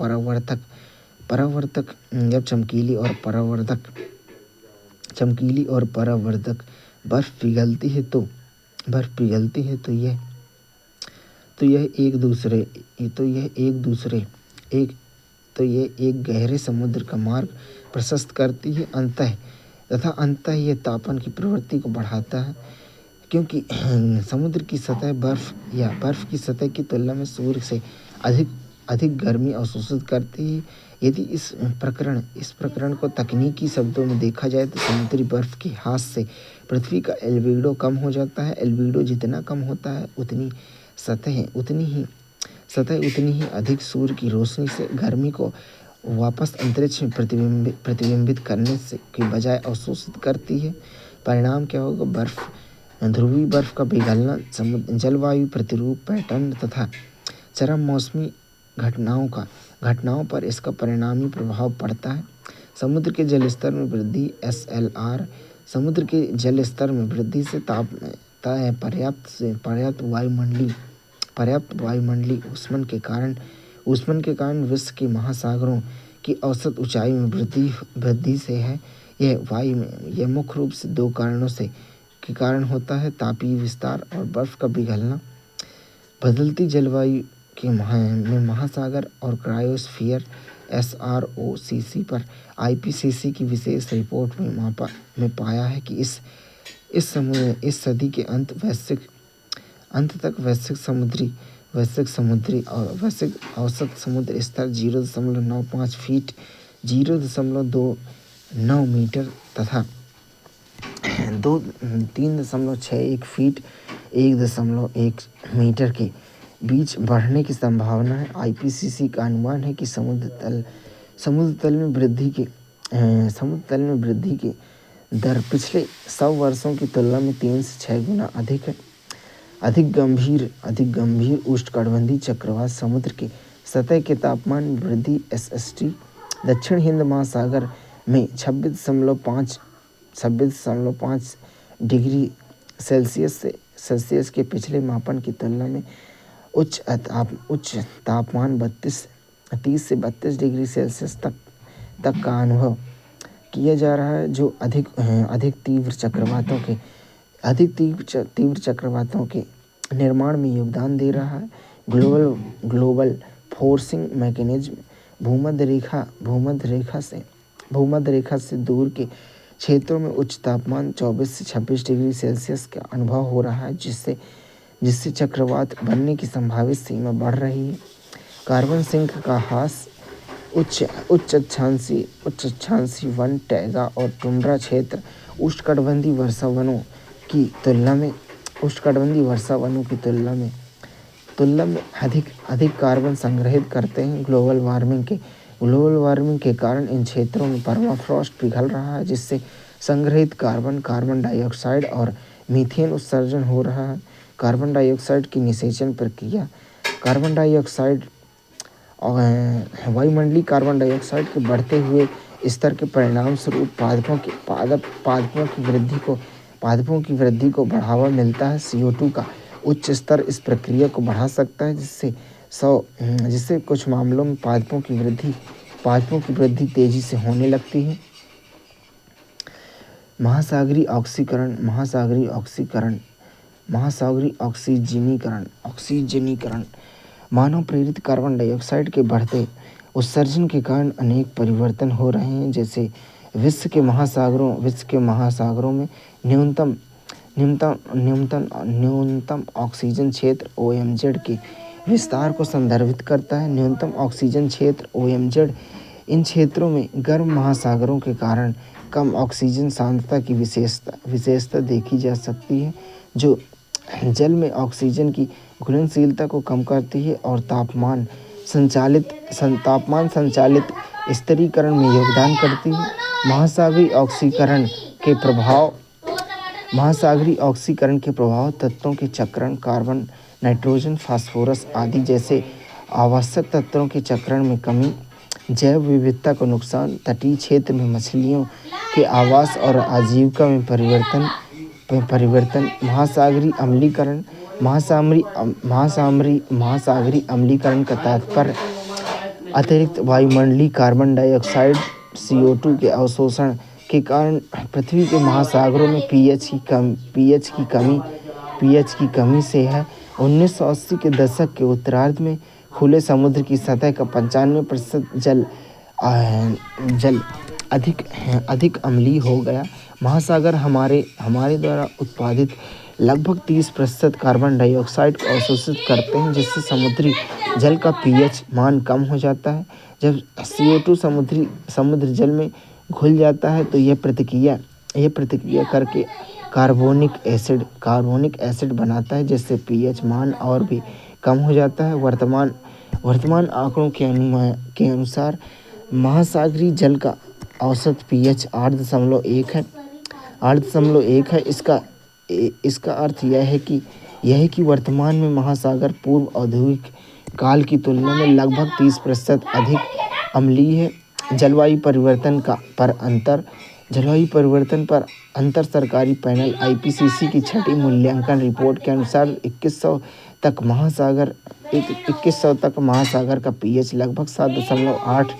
परावर्तक बर्फ पिघलती है तो यह एक गहरे समुद्र का मार्ग प्रशस्त करती है। अंततः यह तापन की प्रवृत्ति को बढ़ाता है, क्योंकि समुद्र की सतह बर्फ की सतह की तुलना में सूर्य से अधिक गर्मी अवशोषित करती है। यदि इस प्रकरण को तकनीकी शब्दों में देखा जाए तो समुद्री बर्फ के हाथ से पृथ्वी का एल्बिडो कम हो जाता है। एल्बिडो जितना कम होता है, सतह उतनी ही अधिक सूर्य की रोशनी से गर्मी को वापस अंतरिक्ष में प्रतिबिंबित करने के बजाय अवशोषित करती है। परिणाम क्या होगा? ध्रुवीय बर्फ का पिघलना, जलवायु प्रतिरूप पैटर्न तथा चरम मौसमी घटनाओं पर इसका परिणामी प्रभाव पड़ता है। समुद्र के जलस्तर में वृद्धि SLR समुद्र के जलस्तर में वृद्धि से पर्याप्त वायुमंडलीय ऊष्मन के कारण विश्व के महासागरों की औसत ऊंचाई में वृद्धि से है। यह मुख्य रूप से 2 कारणों के कारण होता है: तापीय विस्तार और बर्फ का पिघलना। बदलती जलवायु में महासागर और क्रायोस्फीयर SROCC पर IPCC की विशेष रिपोर्ट में पाया है कि इस सदी के अंत तक वैश्विक औसत समुद्र स्तर 0.95 फीट 0.29 मीटर तथा 3.61 फीट 1.1 मीटर के बीच बढ़ने की संभावना है। IPCC का अनुमान है कि समुद्र तल में वृद्धि की दर पिछले 100 वर्षों की तुलना में 3 से 6 गुना अधिक है। अधिक गंभीर उष्णकटिबंधीय चक्रवात समुद्र के सतह के तापमान में वृद्धि SST दक्षिण हिंद महासागर में 26.5 डिग्री सेल्सियस के पिछले मापन की तुलना में उच्च तापमान 30 से 32 डिग्री सेल्सियस तक का अनुभव किया जा रहा है, जो अधिक तीव्र चक्रवातों के निर्माण में योगदान दे रहा है। ग्लोबल फोर्सिंग मैकेनिज्म भूमध्य रेखा से दूर के क्षेत्रों में उच्च तापमान 24 से 26 डिग्री सेल्सियस का अनुभव हो रहा है, जिससे चक्रवात बनने की संभावित सीमा बढ़ रही है। कार्बन सिंक का ह्रास उच्च अक्षांशीय वन, टैगा और टुंड्रा क्षेत्र उष्णकटिबंधीय वर्षावनों की तुलना में उष्णकटिबंधीय वर्षा वनों की तुलना में अधिक अधिक कार्बन संग्रहित करते हैं। ग्लोबल वार्मिंग के कारण इन क्षेत्रों में परमाफ्रॉस्ट पिघल रहा है, जिससे संग्रहित कार्बन डाइऑक्साइड और मीथेन उत्सर्जन हो रहा है। कार्बन डाइऑक्साइड की निषेचन प्रक्रिया कार्बन डाइऑक्साइड वायुमंडलीय कार्बन डाइऑक्साइड के बढ़ते हुए स्तर के परिणाम स्वरूप पादपों की वृद्धि को बढ़ावा मिलता है। CO2 का उच्च स्तर इस प्रक्रिया को बढ़ा सकता है, जिससे कुछ मामलों में पादपों की वृद्धि तेजी से होने लगती है। महासागरीय ऑक्सीजनीकरण मानव प्रेरित कार्बन डाइऑक्साइड के बढ़ते उत्सर्जन के कारण अनेक परिवर्तन हो रहे हैं, जैसे विश्व के महासागरों में न्यूनतम ऑक्सीजन क्षेत्र OMZ के विस्तार को संदर्भित करता है। न्यूनतम ऑक्सीजन क्षेत्र OMZ इन क्षेत्रों में गर्म महासागरों के कारण कम ऑक्सीजन सांद्रता की विशेषता देखी जा सकती है, जो जल में ऑक्सीजन की घुलनशीलता को कम करती है और तापमान संचालित स्तरीकरण में योगदान करती है। महासागरीय ऑक्सीकरण के प्रभाव तत्वों के चक्रण, कार्बन, नाइट्रोजन, फास्फोरस आदि जैसे आवश्यक तत्वों के चक्रण में कमी, जैव विविधता को नुकसान, तटीय क्षेत्र में मछलियों के आवास और आजीविका में परिवर्तन। महासागरीय अम्लीकरण का तात्पर्य अतिरिक्त वायुमंडलीय कार्बन डाइऑक्साइड CO2 के अवशोषण के कारण पृथ्वी के महासागरों में पीएच की कमी से है। 1980 के दशक के उत्तरार्ध में खुले समुद्र की सतह का 95% जल अधिक अम्लीय हो गया। महासागर हमारे द्वारा उत्पादित लगभग 30% कार्बन डाइऑक्साइड को अवशोषित करते हैं, जिससे समुद्री जल का pH मान कम हो जाता है। जब CO2 समुद्र जल में घुल जाता है तो यह प्रतिक्रिया करके कार्बोनिक एसिड बनाता है, जिससे pH मान और भी कम हो जाता है। वर्तमान आंकड़ों के अनुसार महासागरीय जल का औसत pH 8.1 है। इसका अर्थ यह है कि वर्तमान में महासागर पूर्व औद्योगिक काल की तुलना में लगभग 30% अधिक अम्लीय है। जलवायु परिवर्तन पर अंतर सरकारी पैनल IPCC की छठी मूल्यांकन रिपोर्ट के अनुसार 2100 तक महासागर का pH लगभग 7.8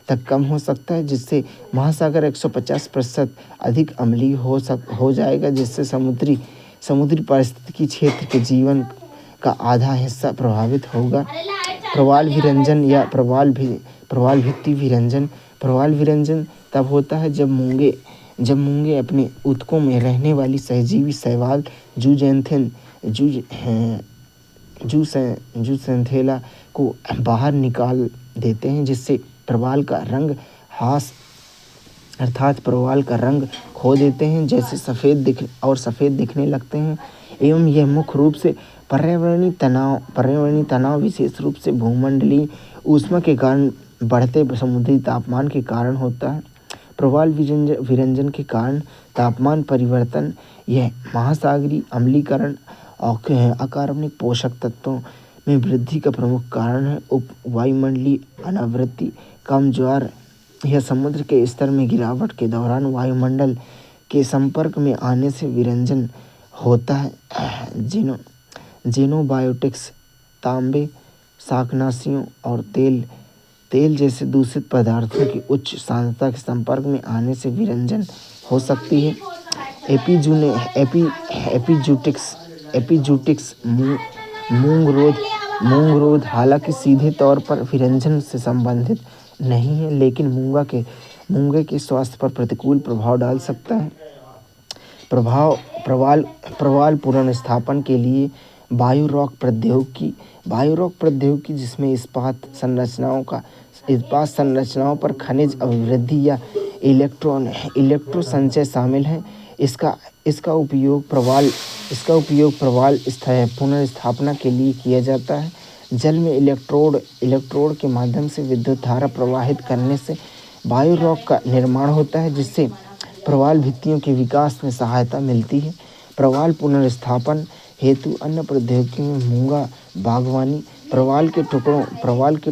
तक कम हो सकता है, जिससे महासागर 150% अधिक अम्लीय हो जाएगा, जिससे समुद्री पारिस्थितिकी क्षेत्र के जीवन का आधा हिस्सा प्रभावित होगा। प्रवाल विरंजन तब होता है जब मूंगे अपने ऊतकों में रहने वाली सहजीवी शैवाल जूसेंथेला को बाहर निकाल देते हैं, जिससे प्रवाल का रंग खो देते हैं, जैसे सफ़ेद दिखने लगते हैं। एवं यह मुख्य रूप से पर्यावरणीय तनाव विशेष रूप से भूमंडलीय ऊष्मा के कारण बढ़ते समुद्री तापमान के कारण होता है। प्रवाल विरंजन के कारण तापमान परिवर्तन यह महासागरीय अम्लीकरण और अकार्बनिक पोषक तत्वों में वृद्धि का प्रमुख कारण है। वायुमंडलीय अनावृत्ति, कम ज्वार या समुद्र के स्तर में गिरावट के दौरान वायुमंडल के संपर्क में आने से विरंजन होता है। जेनोबायोटिक्स, तांबे, शाकनाशियों और तेल जैसे दूषित पदार्थों की उच्च सांद्रता के संपर्क में आने से विरंजन हो सकती है। एपिजूटिक्स मूंग रोध हालांकि सीधे तौर पर विरंजन से संबंधित नहीं है, लेकिन मूंगे के स्वास्थ्य पर प्रतिकूल प्रभाव डाल सकता है। प्रवाल पुनर्स्थापन के लिए बायो रॉक प्रौद्योगिकी जिसमें इस्पात संरचनाओं पर खनिज अभिवृद्धि या इलेक्ट्रो संचय शामिल है। इसका इसका उपयोग प्रवाल पुनर्स्थापना के लिए किया जाता है। जल में इलेक्ट्रोड के माध्यम से विद्युत धारा प्रवाहित करने से बायो रॉक का निर्माण होता है, जिससे प्रवाल भित्तियों के विकास में सहायता मिलती है। प्रवाल पुनर्स्थापन हेतु अन्य प्रौद्योगिकियों में मूंगा बागवानी प्रवाल के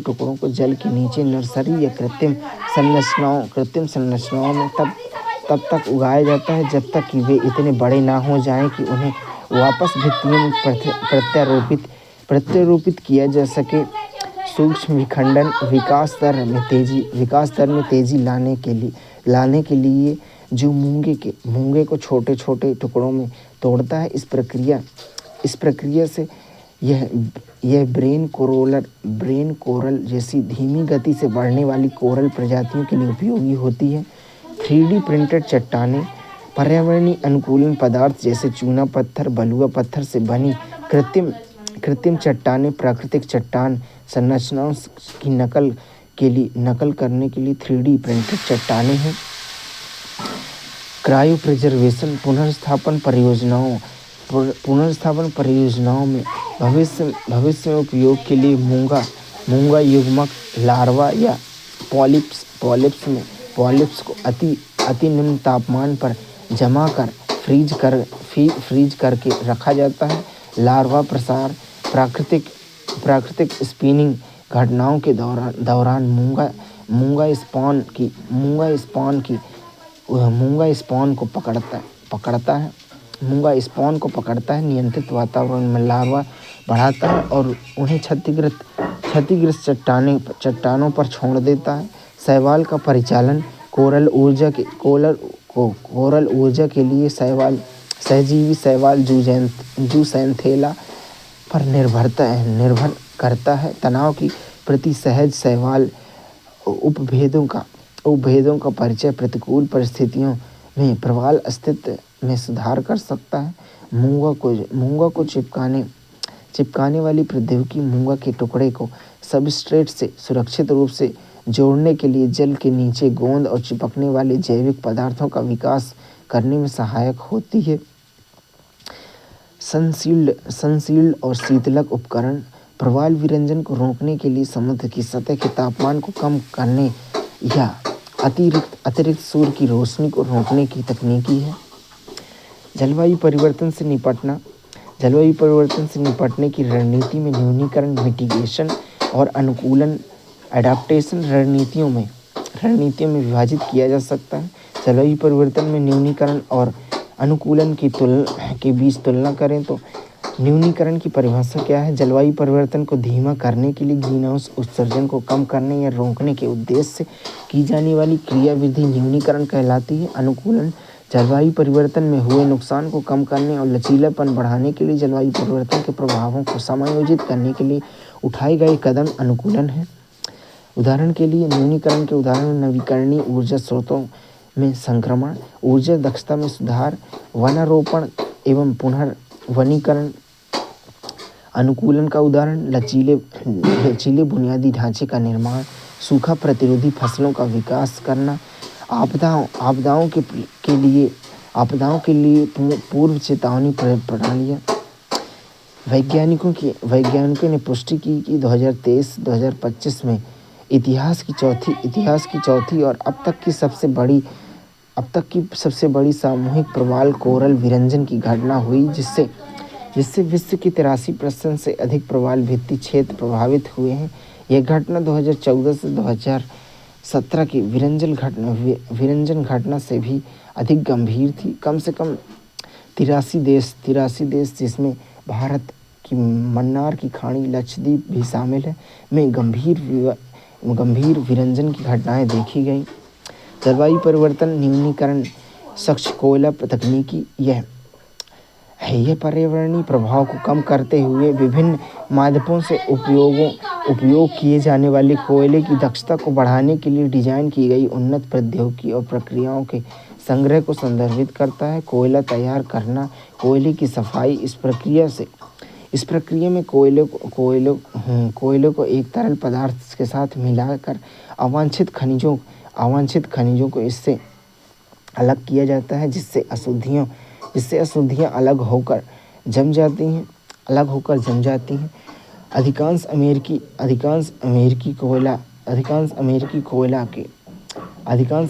टुकड़ों को जल के नीचे नर्सरी या कृत्रिम संरचनाओं में तब तक उगाया जाता है जब तक कि वे इतने बड़े ना हो जाएं कि उन्हें वापस भित्तियों में प्रत्यारोपित किया जा सके। सूक्ष्म विखंडन विकास दर में तेजी लाने के लिए जो मूंगे को छोटे छोटे टुकड़ों में तोड़ता है। इस प्रक्रिया से यह ब्रेन कोरल जैसी धीमी गति से बढ़ने वाली कोरल प्रजातियों के लिए उपयोगी होती है। 3D प्रिंटेड चट्टानें पर्यावरणीय अनुकूलन पदार्थ जैसे चूना पत्थर बलुआ पत्थर से बनी कृत्रिम चट्टानें प्राकृतिक चट्टान संरचनाओं की नकल करने के लिए 3D प्रिंटेड चट्टानें हैं। क्रायो प्रिजर्वेशन पुनर्स्थापन परियोजनाओं में भविष्य में उपयोग के लिए मूंगा युग्मक लार्वा या पॉलिप्स को अति निम्न तापमान पर जमा कर फ्रीज करके रखा जाता है। लार्वा प्रसार प्राकृतिक स्पिनिंग घटनाओं के दौरान मूंगा स्पॉन को पकड़ता है। नियंत्रित वातावरण में लार्वा बढ़ाता है और उन्हें क्षतिग्रस्त चट्टानों पर छोड़ देता है। शैवाल का परिचालन कोरल ऊर्जा के लिए सहजीवी शैवाल जूसेंथेला पर निर्भर करता है। तनाव की प्रति सहज शैवाल उपभेदों का परिचय प्रतिकूल परिस्थितियों में प्रवाल अस्तित्व में सुधार कर सकता है। मूंगा को चिपकाने वाली प्रौद्योगिकी मूंगा के टुकड़े को सबस्ट्रेट से सुरक्षित रूप से जोड़ने के लिए जल के नीचे गोंद और चिपकने वाले जैविक पदार्थों का विकास करने में सहायक होती है। सनशील्ड और शीतलक उपकरण प्रवाल विरंजन को रोकने के लिए समुद्र की सतह के तापमान को कम करने या अतिरिक्त सूर्य की रोशनी को रोकने की तकनीकी है। जलवायु परिवर्तन से निपटने की रणनीति में न्यूनीकरण मिटिगेशन और अनुकूलन एडाप्टेशन रणनीतियों में विभाजित किया जा सकता है। जलवायु परिवर्तन में न्यूनीकरण और अनुकूलन के बीच तुलना करें तो न्यूनीकरण की परिभाषा क्या है? जलवायु परिवर्तन को धीमा करने के लिए ग्रीन हाउस उत्सर्जन को कम करने या रोकने के उद्देश्य से की जाने वाली क्रियाविधि न्यूनीकरण कहलाती है। अनुकूलन जलवायु परिवर्तन में हुए नुकसान को कम करने और लचीलापन बढ़ाने के लिए जलवायु परिवर्तन के प्रभावों को समायोजित करने के लिए उठाए गए कदम अनुकूलन है। उदाहरण के लिए न्यूनीकरण के उदाहरण नवीकरणीय ऊर्जा स्रोतों में संक्रमण, ऊर्जा दक्षता में सुधार, वनारोपण एवं पुनर्वनीकरण। अनुकूलन का उदाहरण लचीले बुनियादी ढांचे का निर्माण, सूखा प्रतिरोधी फसलों का विकास करना, आपदाओं के लिए पूर्व चेतावनी प्रणालियाँ। वैज्ञानिकों ने पुष्टि की कि 2023-2025 में इतिहास की चौथी और अब तक की सबसे बड़ी सामूहिक प्रवाल कोरल विरंजन की घटना हुई, जिससे विश्व के 83% से अधिक प्रवाल भित्ति क्षेत्र प्रभावित हुए हैं। यह घटना 2014 से 2017 की विरंजन घटना से भी अधिक गंभीर थी। कम से कम 83 देश जिसमें भारत की मन्नार की खाड़ी लक्षद्वीप भी शामिल है में गंभीर विरंजन की घटनाएं देखी गई। जलवायु परिवर्तन न्यूनीकरण स्वच्छ कोयला तकनीकी यह पर्यावरणीय प्रभाव को कम करते हुए विभिन्न माध्यमों से उपयोग किए जाने वाले कोयले की दक्षता को बढ़ाने के लिए डिजाइन की गई उन्नत प्रौद्योगिकी और प्रक्रियाओं के संग्रह को संदर्भित करता है। कोयला तैयार करना, कोयले की सफाई। इस प्रक्रिया में कोयले को एक तरल पदार्थ के साथ मिलाकर अवांछित खनिजों को इससे अलग किया जाता है, जिससे अशुद्धियाँ अलग होकर जम जाती हैं। अधिकांश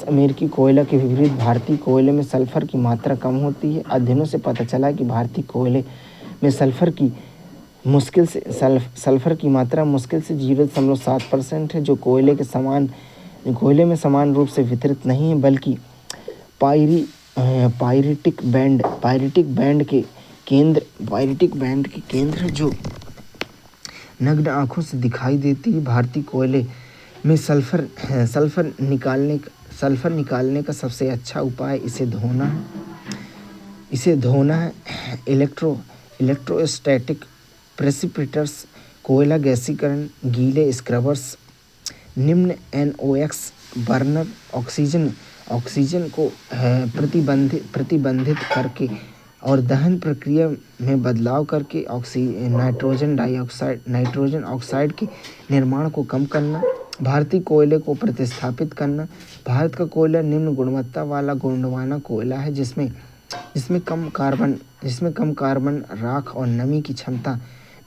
अमेरिकी कोयला के विपरीत भारतीय कोयले में सल्फर की मात्रा कम होती है। अध्ययनों से पता चला कि भारतीय कोयले में सल्फर की मात्रा मुश्किल से 0.7% है, जो कोयले में समान रूप से वितरित नहीं है, बल्कि पाइरेटिक बैंड के केंद्र जो नग्न आंखों से दिखाई देती है। भारतीय कोयले में सल्फर निकालने का सबसे अच्छा उपाय इसे धोना है। इलेक्ट्रोस्टैटिक प्रेसिपिटेटर्स, कोयला गैसीकरण, गीले स्क्रबर्स, निम्न NOx बर्नर, ऑक्सीजन को प्रतिबंधित करके और दहन प्रक्रिया में बदलाव करके नाइट्रोजन ऑक्साइड के निर्माण को कम करना, भारतीय कोयले को प्रतिस्थापित करना। भारत का कोयला निम्न गुणवत्ता वाला गोंडवाना कोयला है, जिसमें कम कार्बन, राख और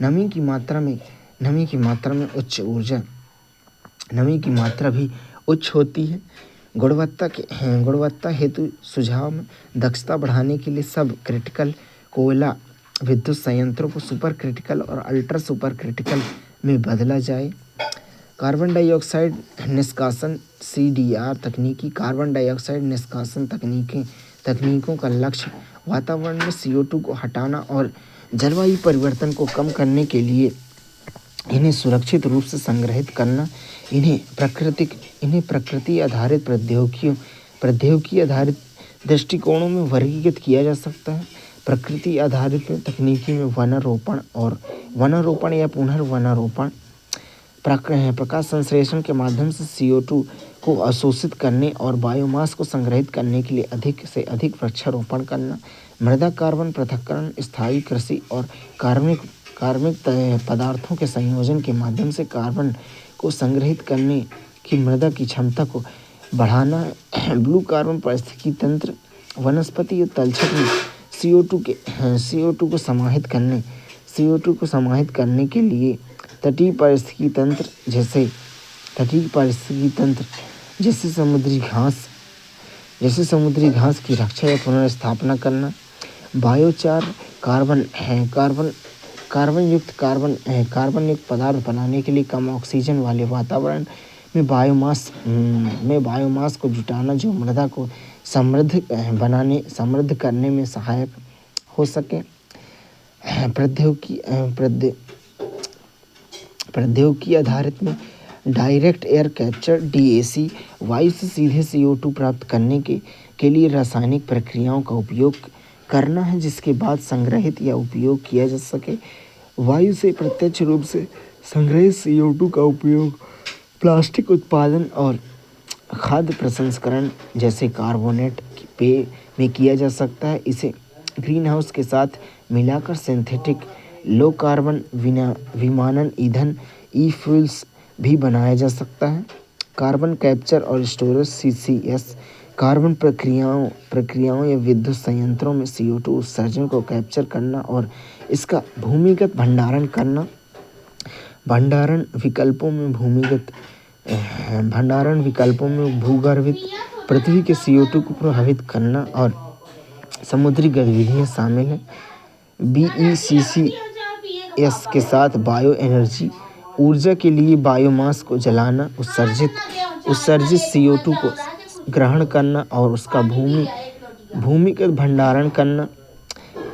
नमी की मात्रा भी उच्च होती है। गुणवत्ता हेतु सुझाव में दक्षता बढ़ाने के लिए सब क्रिटिकल कोयला विद्युत संयंत्रों को सुपर क्रिटिकल और अल्ट्रा सुपर क्रिटिकल में बदला जाए। कार्बन डाइऑक्साइड निष्कासन CDR तकनीकी, कार्बन डाइऑक्साइड निष्कासन तकनीकों का लक्ष्य वातावरण में CO2 को हटाना और जलवायु परिवर्तन को कम करने के लिए इन्हें सुरक्षित रूप से संग्रहित करना। इन्हें प्रकृति आधारित प्रौद्योगिकी आधारित दृष्टिकोणों में वर्गीकृत किया जा सकता है। प्रकृति आधारित तकनीकी में वनारोपण या पुनर्वनारोपण, प्रकाश संश्लेषण के माध्यम से CO2 को अवशोषित करने और बायोमास को संग्रहित करने के लिए अधिक से अधिक वृक्षारोपण करना, मृदा कार्बन पृथक्करण, स्थायी कृषि और कार्बनिक पदार्थों के संयोजन के माध्यम से कार्बन को संग्रहित करने की मृदा की क्षमता को बढ़ाना। ब्लू कार्बन पारिस्थितिकी तंत्र, वनस्पति और तलछट में CO2 को समाहित करने के लिए तटीय पारिस्थितिकी तंत्र जैसे समुद्री घास की रक्षा या पुनर्स्थापना करना। बायोचार, कार्बन युक्त पदार्थ बनाने के लिए कम ऑक्सीजन वाले वातावरण में बायोमास को जुटाना, जो मृदा को समृद्ध करने में सहायक हो सके। प्रौद्योगिकी आधारित में डायरेक्ट एयर कैप्चर DAC, वायु से सीधे CO2 प्राप्त करने के लिए रासायनिक प्रक्रियाओं का उपयोग करना है, जिसके बाद संग्रहित या उपयोग किया जा सके। वायु से प्रत्यक्ष रूप से संग्रहित CO2 का उपयोग प्लास्टिक उत्पादन और खाद्य प्रसंस्करण जैसे कार्बोनेट पेय में किया जा सकता है। इसे ग्रीनहाउस के साथ मिलाकर सिंथेटिक लो कार्बन विमानन ईंधन E-फ्यूल्स भी बनाया जा सकता है। कार्बन कैप्चर और स्टोरेज CCS, कार्बन प्रक्रियाओं या विद्युत संयंत्रों में CO2 उत्सर्जन को कैप्चर करना और इसका भूमिगत भंडारण करना। भंडारण विकल्पों में भूगर्भित पृथ्वी के CO2 को प्रभावित करना और समुद्री गतिविधियां शामिल हैं। BECCS के साथ बायो एनर्जी, ऊर्जा के लिए बायोमास को जलाना, उत्सर्जित CO2 को ग्रहण करना और उसका भूमिगत भंडारण करना।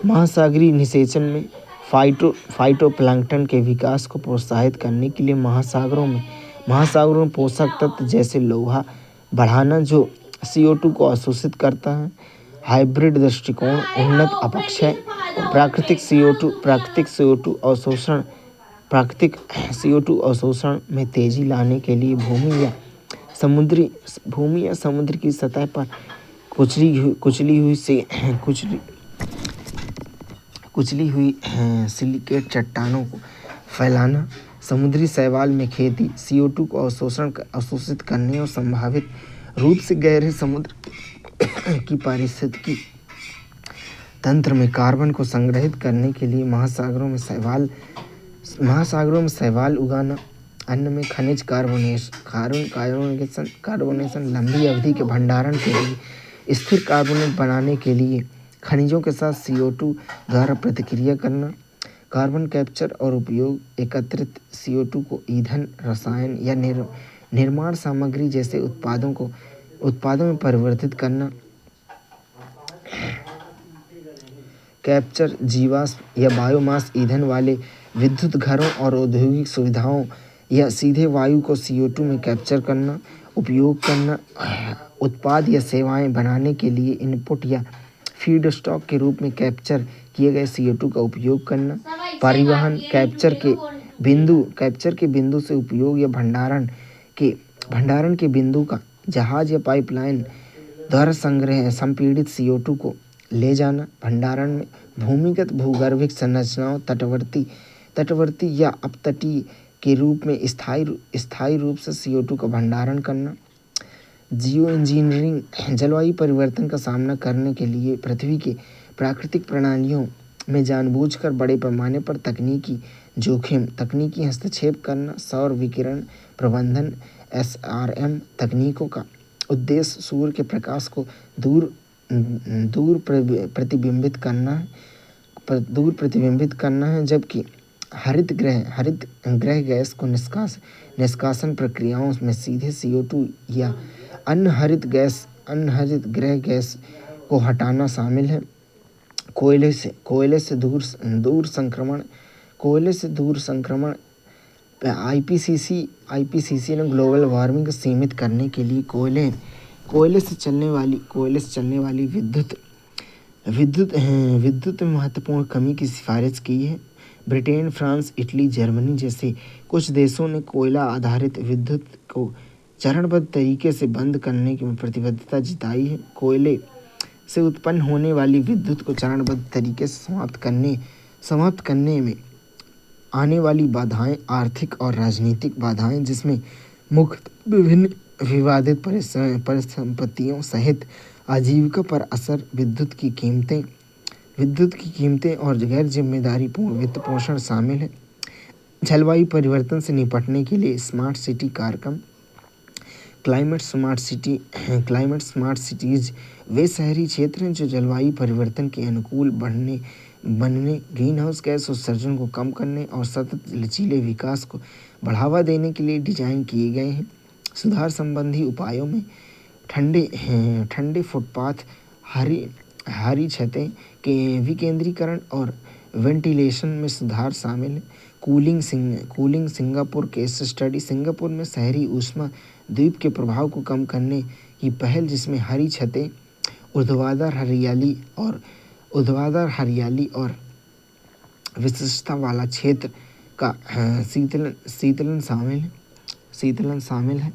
महासागरीय निषेचन में फाइटोप्लैंक्टन के विकास को प्रोत्साहित करने के लिए महासागरों में पोषक तत्व जैसे लोहा बढ़ाना, जो CO2 को अवशोषित करता है। हाइब्रिड दृष्टिकोण, उन्नत अपक्षय, प्राकृतिक CO2 अवशोषण में तेजी लाने के लिए भूमि या समुद्र की सतह पर कुचली हुई सिलिकेट चट्टानों को फैलाना। समुद्री शैवाल में खेती, CO2 को अवशोषित करने और संभावित रूप से गहरे कि पारिस्थितिकी तंत्र में कार्बन को संग्रहित करने के लिए महासागरों में शैवाल उगाना, अन्न में खनिज कार्बोनेशन, लंबी अवधि के भंडारण के लिए स्थिर कार्बोनेट बनाने के लिए खनिजों के साथ CO2 द्वारा प्रतिक्रिया करना, कार्बन कैप्चर और उपयोग, एकत्रित CO2 को ईंधन, रसायन या निर्माण सामग्री जैसे उत्पादों में परिवर्तित करना, कैप्चर जीवाश्म या बायोमास ईंधन वाले विद्युत घरों और औद्योगिक सुविधाओं या सीधे वायु को CO2 में कैप्चर करना, उपयोग करना, उत्पाद या सेवाएं बनाने के लिए इनपुट या फीड स्टॉक के रूप में कैप्चर किए गए CO2 का उपयोग करना, परिवहन, कैप्चर के बिंदु से उपयोग या भंडारण के बिंदु का जहाज या पाइपलाइन द्वारा संपीड़ित CO2 को ले जाना, भंडारण में भूमिगत भूगर्भिक संरचनाओं, तटवर्ती या अपतटीय के रूप में स्थायी रूप से CO2 का भंडारण करना, जियो इंजीनियरिंग, जलवायु परिवर्तन का सामना करने के लिए पृथ्वी के प्राकृतिक प्रणालियों में जानबूझकर बड़े पैमाने पर तकनीकी हस्तक्षेप करना, सौर विकिरण प्रबंधन SRM तकनीकों का उद्देश्य सूर्य के प्रकाश को दूर प्रतिबिंबित करना है, जबकि हरित गृह गैस को निष्कासन प्रक्रियाओं में सीधे CO2 या अन्य हरित गृह गैस को हटाना शामिल है। कोयले से दूर संक्रमण IPCC ने ग्लोबल वार्मिंग को सीमित करने के लिए कोयले से चलने वाली विद्युत में महत्वपूर्ण कमी की सिफारिश की है। ब्रिटेन, फ्रांस, इटली, जर्मनी जैसे कुछ देशों ने कोयला आधारित विद्युत को चरणबद्ध तरीके से बंद करने की प्रतिबद्धता जताई है। कोयले से उत्पन्न होने वाली विद्युत को चरणबद्ध तरीके से समाप्त करने में आने वाली बाधाएं आर्थिक और राजनीतिक बाधाएं, जिसमें मुख्य विभिन्न विवादित परिसंपत्तियों सहित आजीविका पर असर, विद्युत की कीमतें और गैर जिम्मेदारीपूर्ण वित्त पोषण शामिल है। जलवायु परिवर्तन से निपटने के लिए स्मार्ट सिटी कार्यक्रम, क्लाइमेट स्मार्ट सिटीज वे शहरी क्षेत्र हैं जो जलवायु परिवर्तन के अनुकूल बनने, ग्रीन हाउस गैस उत्सर्जन को कम करने और सतत लचीले विकास को बढ़ावा देने के लिए डिजाइन किए गए हैं। सुधार संबंधी उपायों में ठंडे फुटपाथ, हरी छतें के विकेंद्रीकरण और वेंटिलेशन में सुधार शामिल है। Cooling Singapore case study, Singapore में शहरी ऊष्मा द्वीप के प्रभाव को कम करने की पहल, जिसमें हरी छतें, ऊर्ध्वाधर हरियाली और विशिष्टता वाला क्षेत्र का शीतलन शामिल है।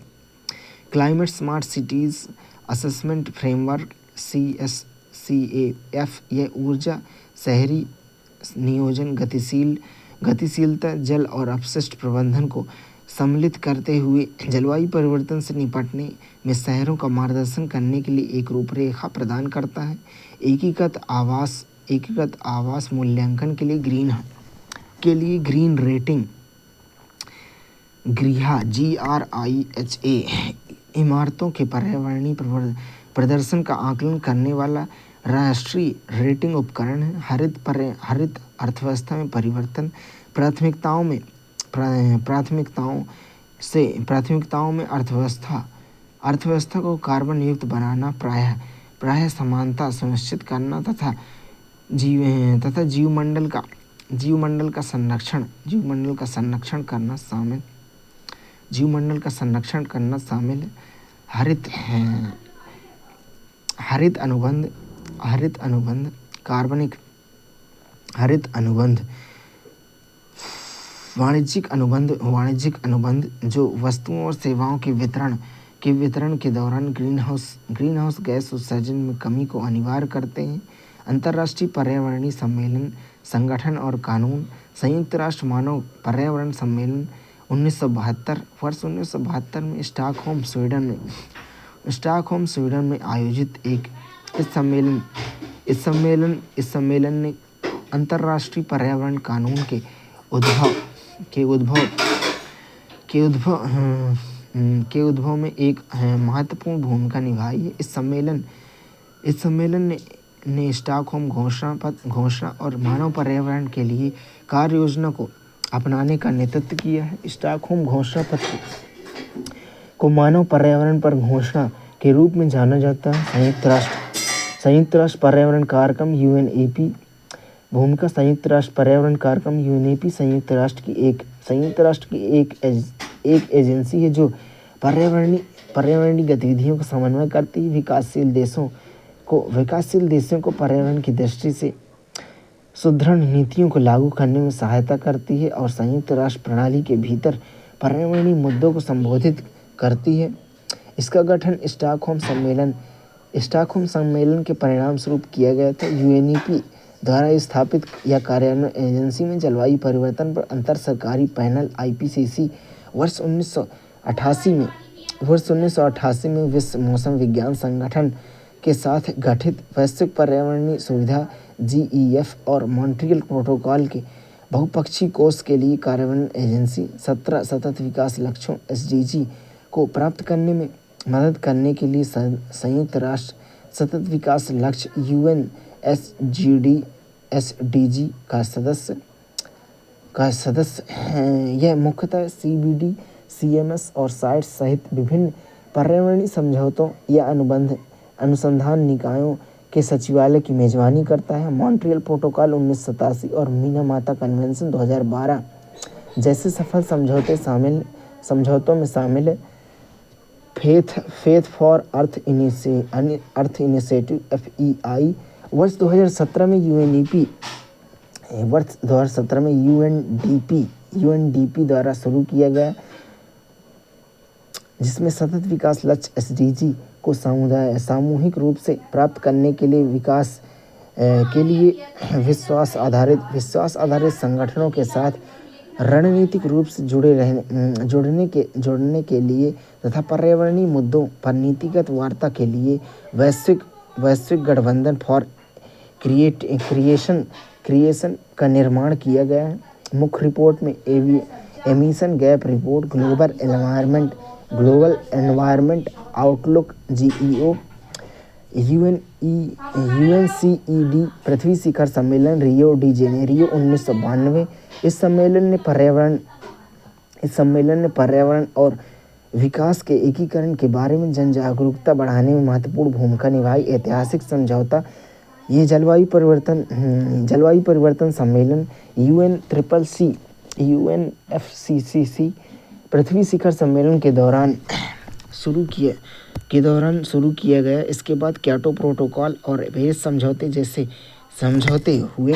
Climate smart cities assessment framework CSCAF यह ऊर्जा, शहरी नियोजन, गतिशीलता, जल और अपशिष्ट प्रबंधन को सम्मिलित करते हुए जलवायु परिवर्तन से निपटने में शहरों का मार्गदर्शन करने के लिए एक रूपरेखा प्रदान करता है। एकीकृत आवास मूल्यांकन के लिए ग्रीन रेटिंग GRIHA इमारतों के पर्यावरणीय प्रदर्शन का आकलन करने वाला राष्ट्रीय रेटिंग उपकरण है। हरित अर्थव्यवस्था में परिवर्तन, प्राथमिकताओं में अर्थव्यवस्था को कार्बन युक्त बनाना, प्रायः समानता सुनिश्चित करना तथा जीवमंडल का संरक्षण करना शामिल है। हरित अनुबंध वाणिज्यिक अनुबंध जो वस्तुओं और सेवाओं के वितरण के दौरान ग्रीन हाउस गैस उत्सर्जन में कमी को अनिवार्य करते हैं। अंतर्राष्ट्रीय पर्यावरणीय सम्मेलन, संगठन और कानून, संयुक्त राष्ट्र मानव पर्यावरण सम्मेलन 1972 में स्टॉकहोम, स्वीडन में स्टॉकहोम स्वीडन में आयोजित इस सम्मेलन ने अंतर्राष्ट्रीय पर्यावरण कानून के उद्भव में एक महत्वपूर्ण भूमिका निभाई है। इस सम्मेलन ने स्टॉकहोम घोषणा और मानव पर्यावरण के लिए कार्य योजना को अपनाने का नेतृत्व किया है। स्टॉकहोम घोषणा पत्र को मानव पर्यावरण पर घोषणा के रूप में जाना जाता है। संयुक्त राष्ट्र पर्यावरण कार्यक्रम UNEP भूमिका। संयुक्त राष्ट्र पर्यावरण कार्यक्रम UNEP संयुक्त राष्ट्र की एक एजेंसी है जो पर्यावरणीय गतिविधियों का समन्वय करती है। विकासशील देशों को पर्यावरण की दृष्टि से सुदृढ़ नीतियों को लागू करने में सहायता करती है और संयुक्त राष्ट्र प्रणाली के भीतर पर्यावरणीय मुद्दों को संबोधित करती है। इसका गठन स्टॉकहोम सम्मेलन के परिणाम स्वरूप किया गया था। UNEP द्वारा स्थापित या कार्यान्वयन एजेंसी में जलवायु परिवर्तन पर अंतर सरकारी पैनल IPCC वर्ष 1988 में विश्व मौसम विज्ञान संगठन के साथ गठित वैश्विक पर्यावरणीय सुविधा GEF और मॉन्ट्रियल प्रोटोकॉल के बहुपक्षीय कोष के लिए कार्यान्वयन एजेंसी 17 सतत विकास लक्ष्यों SDG को प्राप्त करने में मदद करने के लिए संयुक्त राष्ट्र सतत विकास लक्ष्य SDG का सदस्य हैं। यह मुख्यतः CBD, CMS और साइट्स सहित विभिन्न पर्यावरणीय समझौतों या अनुसंधान निकायों के सचिवालय की मेजबानी करता है। मॉन्ट्रियल प्रोटोकॉल 1987 और मीनामाता कन्वेंशन 2012 जैसे सफल समझौतों में शामिल है। Faith for earth initiative FEI वर्ष 2017 में UNDP द्वारा शुरू किया गया, जिसमें सतत विकास लक्ष्य SDG को सामूहिक रूप से प्राप्त करने के लिए विश्वास आधारित संगठनों के साथ रणनीतिक रूप से जुड़ने के लिए तथा पर्यावरणीय मुद्दों पर नीतिगत वार्ता के लिए वैश्विक गठबंधन फॉर क्रिएशन का निर्माण किया गया है। मुख्य रिपोर्ट में emission gap report, global environment outlook GEO, UNCED पृथ्वी शिखर सम्मेलन रियो डी जेनेरियो 1992। इस सम्मेलन ने पर्यावरण और विकास के एकीकरण के बारे में जन जागरूकता बढ़ाने में महत्वपूर्ण भूमिका निभाई। ऐतिहासिक समझौता ये जलवायु परिवर्तन सम्मेलन UNFCCC पृथ्वी शिखर सम्मेलन के दौरान शुरू किया गया। इसके बाद क्योटो प्रोटोकॉल और पेरिस समझौते जैसे समझौते हुए।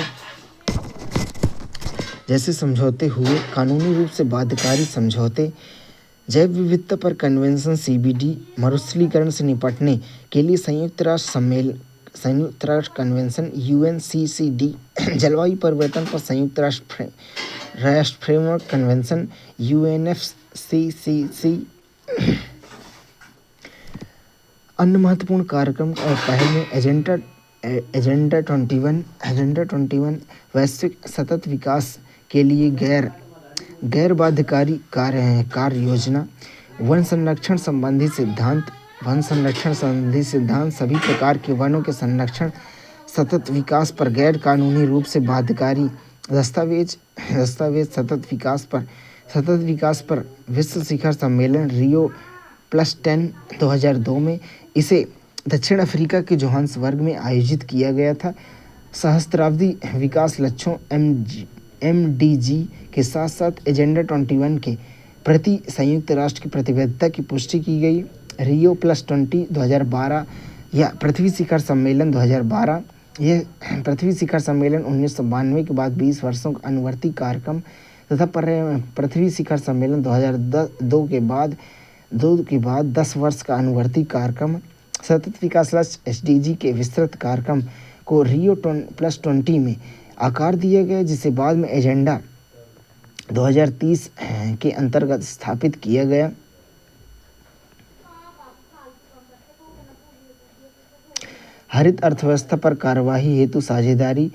कानूनी रूप से बाध्यकारी समझौते, जैव विविधता पर कन्वेंशन CBD, मरुस्थलीकरण से निपटने के लिए संयुक्त राष्ट्र कन्वेंशन UNCCD, जलवायु परिवर्तन पर संयुक्त राष्ट्र फ्रेमवर्क कन्वेंशन UNFCCC। अन्य महत्वपूर्ण कार्यक्रम और पहल में एजेंडा 21 वैश्विक सतत विकास के लिए गैर बाध्यकारी कार्य योजना, वन संरक्षण संबंधी सिद्धांत, सभी प्रकार के वनों के संरक्षण, सतत विकास पर गैर कानूनी रूप से बाध्यकारी दस्तावेज, सतत विकास पर विश्व शिखर सम्मेलन Rio+10 2002 में इसे दक्षिण अफ्रीका के जोहान्सबर्ग में आयोजित किया गया था। सहस्त्राब्दी विकास लक्ष्यों MDG के साथ साथ एजेंडा 21 के प्रति संयुक्त राष्ट्र की प्रतिबद्धता की पुष्टि की गई। Rio+20 2012 या पृथ्वी शिखर सम्मेलन 2012। यह पृथ्वी शिखर सम्मेलन 1992 के बाद 20 वर्षों का अनुवर्ती कार्यक्रम तथा पृथ्वी शिखर सम्मेलन 2002 के बाद 10 वर्ष का अनुवर्ती कार्यक्रम। सतत विकास लक्ष्य SDG के विस्तृत कार्यक्रम को Rio+20 में आकार दिया गया, जिसे बाद में एजेंडा 2030 के अंतर्गत स्थापित किया गया। हरित अर्थव्यवस्था पर कार्यवाही हेतु साझेदारी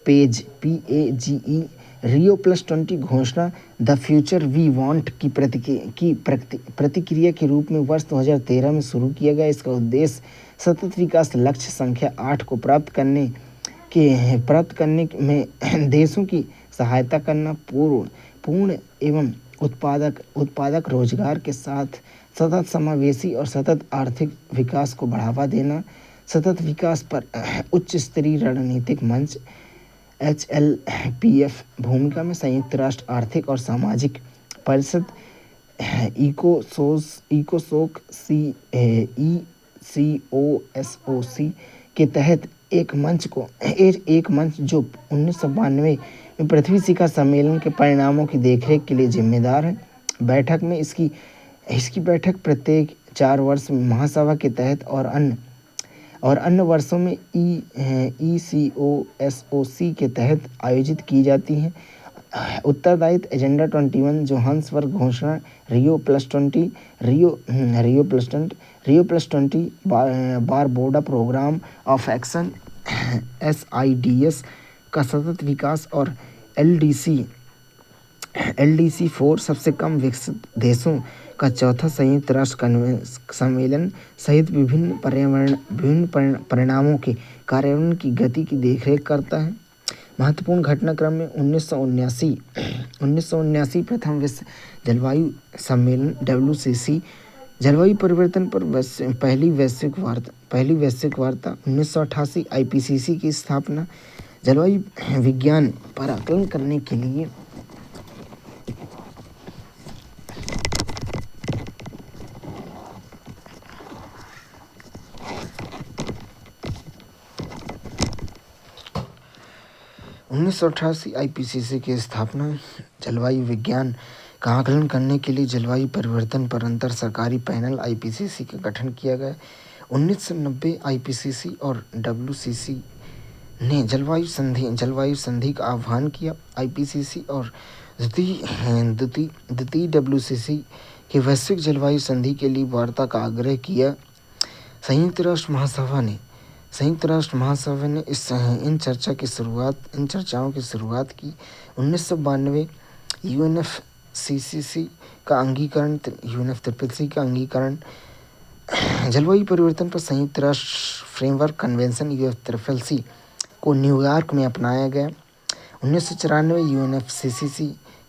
पेज PAGE रियो +20 घोषणा द फ्यूचर वी वांट की प्रतिक्रिया के रूप में वर्ष 2013 में शुरू किया गया। इसका उद्देश्य सतत विकास लक्ष्य संख्या 8 को प्राप्त करने में देशों की सहायता करना, पूर्ण एवं उत्पादक रोजगार के साथ सतत समावेशी और सतत आर्थिक विकास को बढ़ावा देना, सतत विकास पर उच्च स्तरीय रणनीतिक मंच HLPF भूमिका में संयुक्त राष्ट्र आर्थिक और सामाजिक परिषद इकोसोक ECOSOC के तहत एक मंच जो 1992 में पृथ्वी शिखर सम्मेलन के परिणामों की देखरेख के लिए जिम्मेदार है। बैठक में इसकी बैठक प्रत्येक 4 वर्ष में महासभा के तहत और अन्य वर्षों में ECOSOC के तहत आयोजित की जाती हैं। उत्तरदायित्व एजेंडा 21 जोहान्सबर्ग घोषणा Rio plus 20 Barbuda programme of action SIDS का सतत विकास और LDC 4 सबसे कम विकसित देशों का चौथा संयुक्त राष्ट्र सम्मेलन सहित विभिन्न परिणामों के कार्यान्वयन की गति की देखरेख करता है। महत्वपूर्ण घटनाक्रम में 1979 प्रथम विश्व जलवायु सम्मेलन WCC, जलवायु परिवर्तन पर पहली वैश्विक वार्ता 1988 IPCC की स्थापना, जलवायु विज्ञान पर आकलन करने के लिए 1988 IPCC की स्थापना, जलवायु विज्ञान का आकलन करने के लिए जलवायु परिवर्तन पर अंतर सरकारी पैनल IPCC का गठन किया गया। 1990 IPCC और WCC ने जलवायु संधि का आह्वान किया। IPCC और द्वितीय WCC के वैश्विक जलवायु संधि के लिए वार्ता का आग्रह किया। संयुक्त राष्ट्र महासभा ने इन चर्चाओं की शुरुआत की। 1992 UNFCCC का अंगीकरण जलवायु परिवर्तन पर संयुक्त राष्ट्र फ्रेमवर्क कन्वेंशन UNFCCC को न्यूयॉर्क में अपनाया गया। 1994 UNFCCC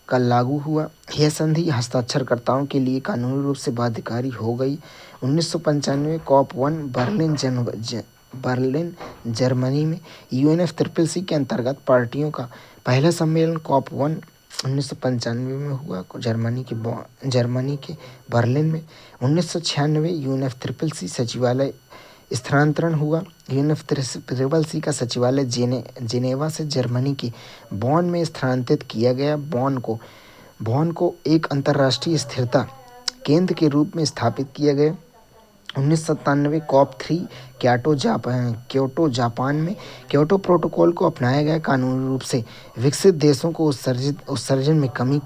का लागू हुआ। यह संधि हस्ताक्षरकर्ताओं के लिए कानूनी रूप से बाध्यकारी हो गई। 1995 COP1 बर्लिन जर्मनी में UNFCCC के अंतर्गत पार्टियों का पहला सम्मेलन COP1 1995 में हुआ जर्मनी के बर्लिन में। 1996 UNFCCC सचिवालय स्थानांतरण हुआ। UNFCCC का सचिवालय जेनेवा से जर्मनी के बॉन में स्थानांतरित किया गया। बॉन को एक अंतर्राष्ट्रीय स्थिरता केंद्र के रूप में स्थापित किया गया। 1997 COP3 क्योटो जापान में क्योटो प्रोटोकॉल को अपनाया गया। कानूनी रूप से विकसित देशों को उत्सर्जन में कमी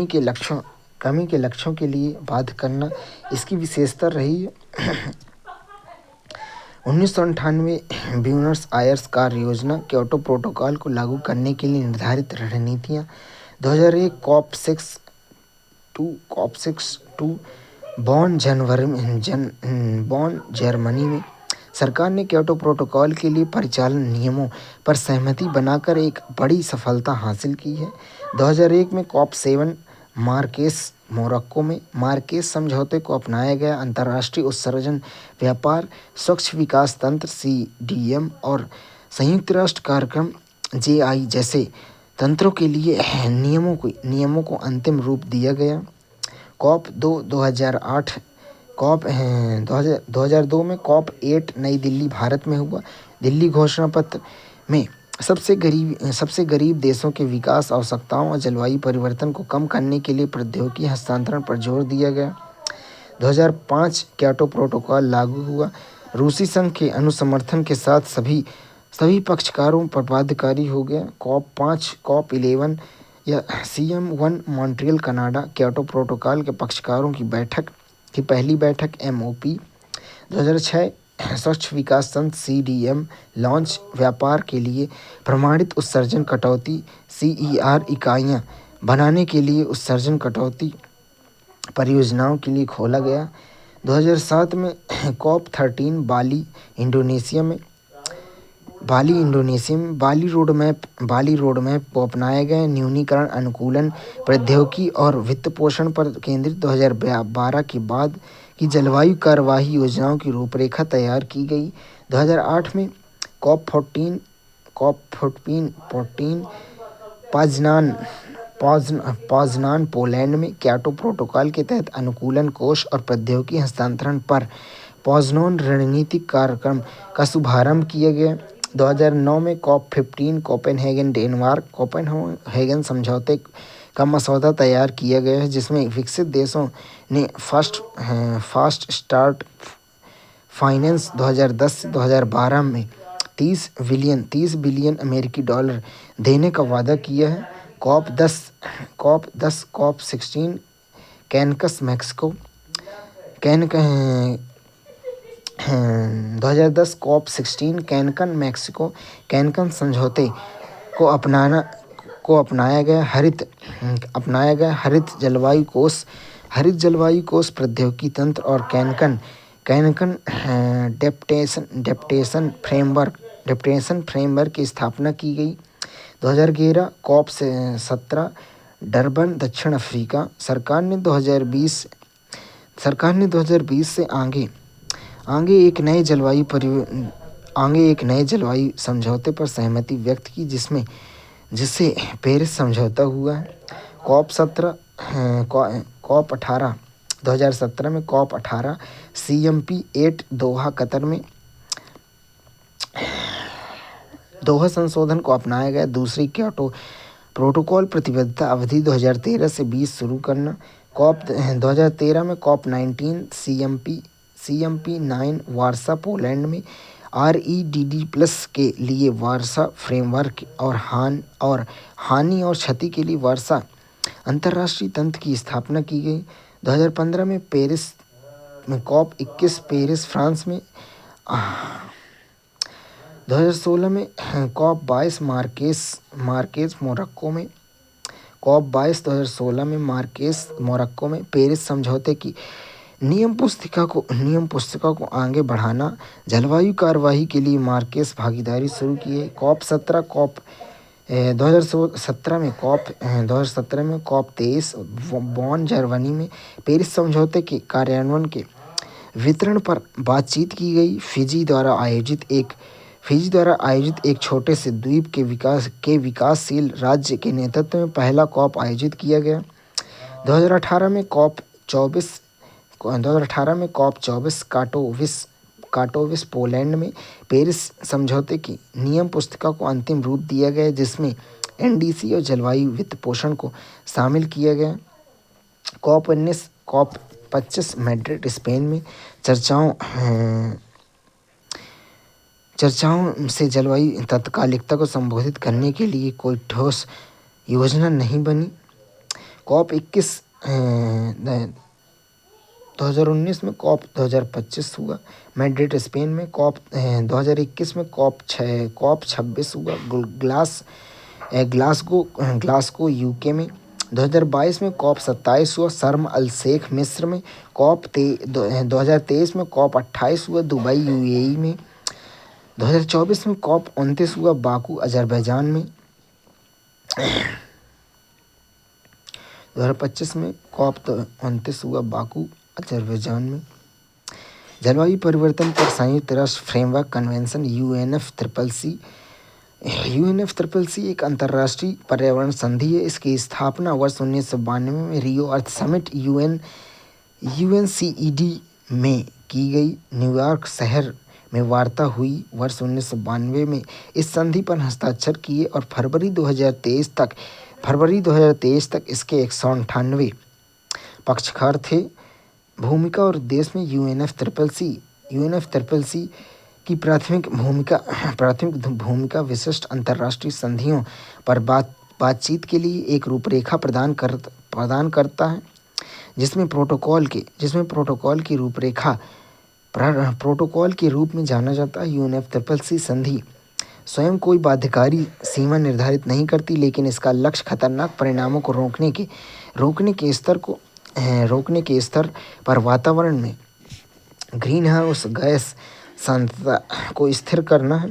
के लक्ष्यों के लिए बाध्य करना इसकी विशेषता रही है। 1998 ब्यूनस आयर्स कार्य योजना क्योटो प्रोटोकॉल को लागू करने के लिए निर्धारित रणनीतियाँ। 2001 COP62 बॉन जर्मनी में सरकार ने क्योटो प्रोटोकॉल के लिए परिचालन नियमों पर सहमति बनाकर एक बड़ी सफलता हासिल की है। 2001 में COP7 मोरक्को में मार्केस समझौते को अपनाया गया। अंतर्राष्ट्रीय उत्सर्जन व्यापार, स्वच्छ विकास तंत्र CDM और संयुक्त राष्ट्र कार्यक्रम JI जैसे तंत्रों के लिए नियमों को अंतिम रूप दिया गया। COP2 2002 में COP8 नई दिल्ली भारत में हुआ। दिल्ली घोषणा पत्र में सबसे गरीब देशों के विकास आवश्यकताओं और जलवायु परिवर्तन को कम करने के लिए प्रौद्योगिकी हस्तांतरण पर जोर दिया गया। 2005 क्योटो प्रोटोकॉल लागू हुआ। रूसी संघ के अनुसमर्थन के साथ सभी पक्षकारों पर बाध्यकारी हो गया। COP11 या CM1 Montreal Canada Kyoto protocol के पक्षकारों की पहली बैठक MOP। 2006 स्वच्छ विकास संघ CDM लॉन्च, व्यापार के लिए प्रमाणित उत्सर्जन कटौती CER इकाइयाँ बनाने के लिए उत्सर्जन कटौती परियोजनाओं के लिए खोला गया। 2007 में COP13 इंडोनेशिया में बाली रोड मैप को अपनाया गया। न्यूनीकरण, अनुकूलन, प्रौद्योगिकी और वित्त पोषण पर केंद्रित 2012 के बाद की जलवायु कार्यवाही योजनाओं की रूपरेखा तैयार की गई। 2008 में COP14 पॉज़नान पोलैंड में क्योटो प्रोटोकॉल के तहत अनुकूलन कोष और प्रौद्योगिकी हस्तांतरण पर पॉज़नान रणनीतिक कार्यक्रम का शुभारंभ किया गया। 2009 में COP15 कोपेनहेगन डेनमार्क कोपेनहेगन समझौते का मसौदा तैयार किया गया है, जिसमें विकसित देशों ने फास्ट स्टार्ट फाइनेंस 2010 से 2012 में 30 बिलियन अमेरिकी डॉलर देने का वादा किया है। COP16 कैनकस मैक्सिको 2010 COP16 कैनकन समझौते को अपनाया गया हरित जलवायु कोष प्रौद्योगिकी तंत्र और कैनकन डेप्टेशन फ्रेमवर्क की स्थापना की गई। 2011 COP17 डरबन दक्षिण अफ्रीका। सरकार ने 2020 से आगे एक नए जलवायु समझौते पर सहमति व्यक्त की, जिससे पेरिस समझौता हुआ है। COP18 2017 में COP18 CMP8 दोहा कतर में दोहा संशोधन को अपनाया गया। दूसरी क्योटो प्रोटोकॉल प्रतिबद्धता अवधि 2013 से 20 शुरू करना। 2013 में COP19 CMP9 वार्सा पोलैंड में REDD+ के लिए वार्सा फ्रेमवर्क और हानि और क्षति के लिए वार्सा अंतर्राष्ट्रीय तंत्र की स्थापना की गई। 2015 में COP21 पेरिस फ्रांस में। 2016 में COP22 मार्केज मोरक्को में। COP22 2016 में मार्केज मोरक्को में पेरिस समझौते की नियम पुस्तिका को आगे बढ़ाना। जलवायु कार्यवाही के लिए मार्केज भागीदारी शुरू की है। 2017 में COP23 बॉन जर्मनी में पेरिस समझौते के कार्यान्वयन के वितरण पर बातचीत की गई। फिजी द्वारा आयोजित एक छोटे से द्वीप के विकासशील राज्य के नेतृत्व में पहला COP आयोजित किया गया। 2018 में COP24 काटोविस पोलैंड में पेरिस समझौते की नियम पुस्तिका को अंतिम रूप दिया गया, जिसमें NDC और जलवायु वित्त पोषण को शामिल किया गया। COP25 मैड्रिड स्पेन में चर्चाओं से जलवायु तात्कालिकता को संबोधित करने के लिए कोई ठोस योजना नहीं बनी। COP21 2019 में COP2025 हुआ मैड्रिड स्पेन में। 2021 में COP26 हुआ ग्लासगो UK में। 2022 में COP27 हुआ शर्म अल शेख मिस्र में। 2023 में COP28 हुआ दुबई UAE में। 2024 में COP29 हुआ बाकू अजरबैजान में। 2025 में COP29 हुआ बाकू अजरबैजान में। जलवायु परिवर्तन पर संयुक्त राष्ट्र फ्रेमवर्क कन्वेंशन UNFCCC एक अंतर्राष्ट्रीय पर्यावरण संधि है। इसकी स्थापना वर्ष 1992 में रियो अर्थ समिट UNCED में की गई। न्यूयॉर्क शहर में वार्ता हुई वर्ष 1992 में। इस संधि पर हस्ताक्षर किए और फरवरी 2023 तक इसके 198 पक्षकार थे। भूमिका और उद्देश्य में UNFCCC की प्राथमिक भूमिका विशिष्ट अंतर्राष्ट्रीय संधियों पर बातचीत के लिए एक रूपरेखा प्रदान करता है, जिसमें प्रोटोकॉल की रूपरेखा प्रोटोकॉल के रूप में जाना जाता है। UNFCCC संधि स्वयं कोई बाध्यकारी सीमा निर्धारित नहीं करती, लेकिन इसका लक्ष्य खतरनाक परिणामों को रोकने के स्तर पर वातावरण में ग्रीन हाउस गैस सांद्रता को स्थिर करना है।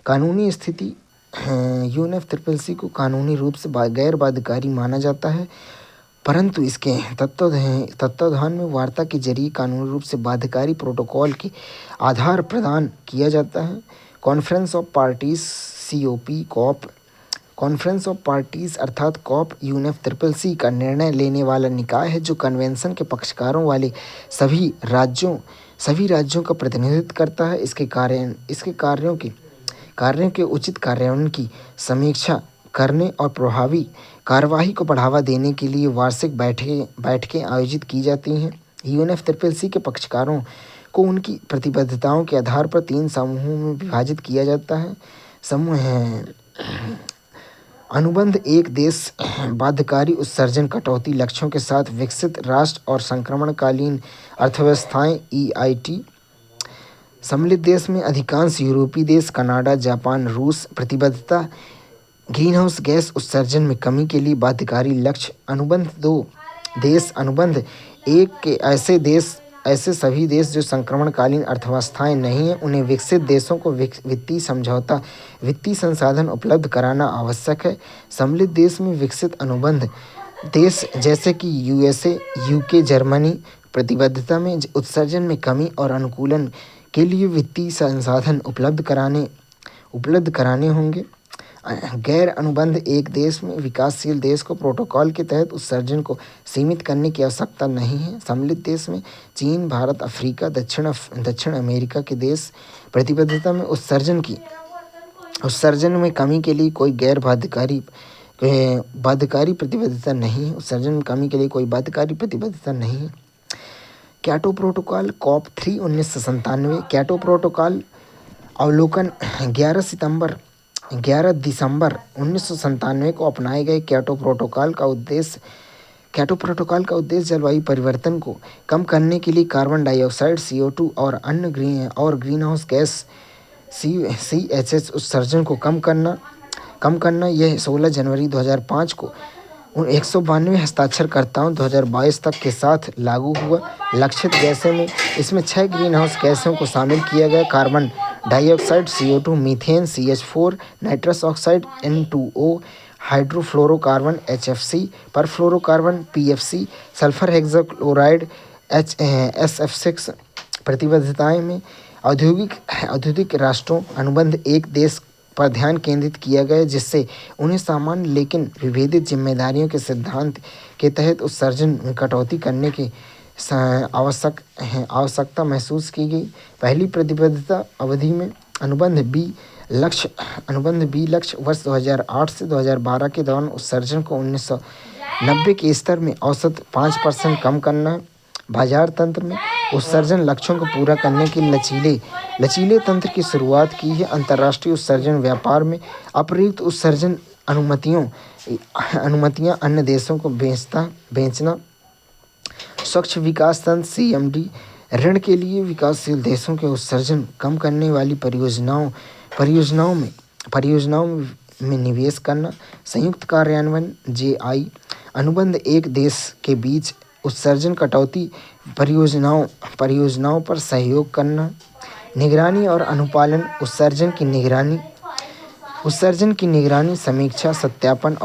कानूनी स्थिति UNFCCC को कानूनी रूप से गैर बाध्यकारी माना जाता है, परंतु इसके तत्वावधान में वार्ता के जरिए कानूनी रूप से बाध्यकारी प्रोटोकॉल के आधार प्रदान किया जाता है। Conference of parties COP conference of parties अर्थात COP UNFCCC का निर्णय लेने वाला निकाय है, जो कन्वेंशन के पक्षकारों वाले सभी राज्यों का प्रतिनिधित्व करता है। इसके कार्यों के उचित कार्यान्वयन की समीक्षा करने और प्रभावी कार्यवाही को बढ़ावा देने के लिए वार्षिक बैठकें आयोजित की जाती हैं। UNFCCC के पक्षकारों को उनकी प्रतिबद्धताओं के आधार पर 3 समूहों में विभाजित किया जाता है। समूह हैं अनुबंध 1 देश बाध्यकारी उत्सर्जन कटौती लक्ष्यों के साथ विकसित राष्ट्र और संक्रमणकालीन अर्थव्यवस्थाएं EIT। सम्मिलित देश में अधिकांश यूरोपीय देश, कनाडा, जापान, रूस प्रतिबद्धता ग्रीनहाउस गैस उत्सर्जन में कमी के लिए बाध्यकारी लक्ष्य। अनुबंध 2 देश अनुबंध 1 के ऐसे सभी देश जो संक्रमणकालीन अर्थव्यवस्थाएं नहीं हैं, उन्हें विकसित देशों को वित्तीय संसाधन उपलब्ध कराना आवश्यक है। सम्मिलित देश में विकसित अनुबंध देश जैसे कि USA, UK, जर्मनी प्रतिबद्धता में उत्सर्जन में कमी और अनुकूलन के लिए वित्तीय संसाधन उपलब्ध कराने होंगे। गैर अनुबंध 1 देश में विकासशील देश को प्रोटोकॉल के तहत उत्सर्जन को सीमित करने की आवश्यकता नहीं है। सम्मिलित देश में चीन, भारत, अफ्रीका, दक्षिण अमेरिका के देश प्रतिबद्धता में उत्सर्जन में कमी के लिए कोई बाध्यकारी प्रतिबद्धता नहीं है। उत्सर्जन में कमी के लिए कोई बाध्यकारी प्रतिबद्धता नहीं है। Kyoto protocol COP 3 1997। Kyoto protocol अवलोकन 11 दिसंबर 1997 को अपनाए गए। क्योटो प्रोटोकॉल का उद्देश्य जलवायु परिवर्तन को कम करने के लिए कार्बन डाइऑक्साइड CO2 और अन्य ग्रीनहाउस गैस CHS उत्सर्जन को कम करना। यह 16 जनवरी 2005 को 192 हस्ताक्षरकर्ताओं 2022 तक के साथ लागू हुआ। लक्षित गैसों में इसमें 6 ग्रीनहाउस गैसों को शामिल किया गया: carbon dioxide CO2, methane CH4, nitrous oxide N2O, hydrofluorocarbon HFC, perfluorocarbon PFC, sulphur hexachloride SF6। प्रतिबद्धताएं में औद्योगिक राष्ट्रों अनुबंध 1 देश पर ध्यान केंद्रित किया गया, जिससे उन्हें सामान्य लेकिन विभेदित जिम्मेदारियों के सिद्धांत के तहत उत्सर्जन में कटौती करने की आवश्यकता महसूस की गई। पहली प्रतिबद्धता अवधि में अनुबंध B लक्ष्य वर्ष 2008 से 2012 के दौरान उत्सर्जन को 1990 के स्तर में औसत 5% कम करना है। बाजार तंत्र में उत्सर्जन लक्ष्यों को पूरा करने के लचीले तंत्र की शुरुआत की है। अंतर्राष्ट्रीय उत्सर्जन व्यापार में अप्रयुक्त उत्सर्जन अनुमतियां अन्य देशों को बेचना। स्वच्छ विकास तंत्र CMD ऋण के लिए विकासशील देशों के उत्सर्जन कम करने वाली परियोजनाओं में निवेश करना। संयुक्त कार्यान्वयन JI अनुबंध 1 देश के बीच उत्सर्जन कटौती परियोजनाओं पर सहयोग करना। निगरानी और अनुपालन उत्सर्जन की निगरानी, समीक्षा, सत्यापन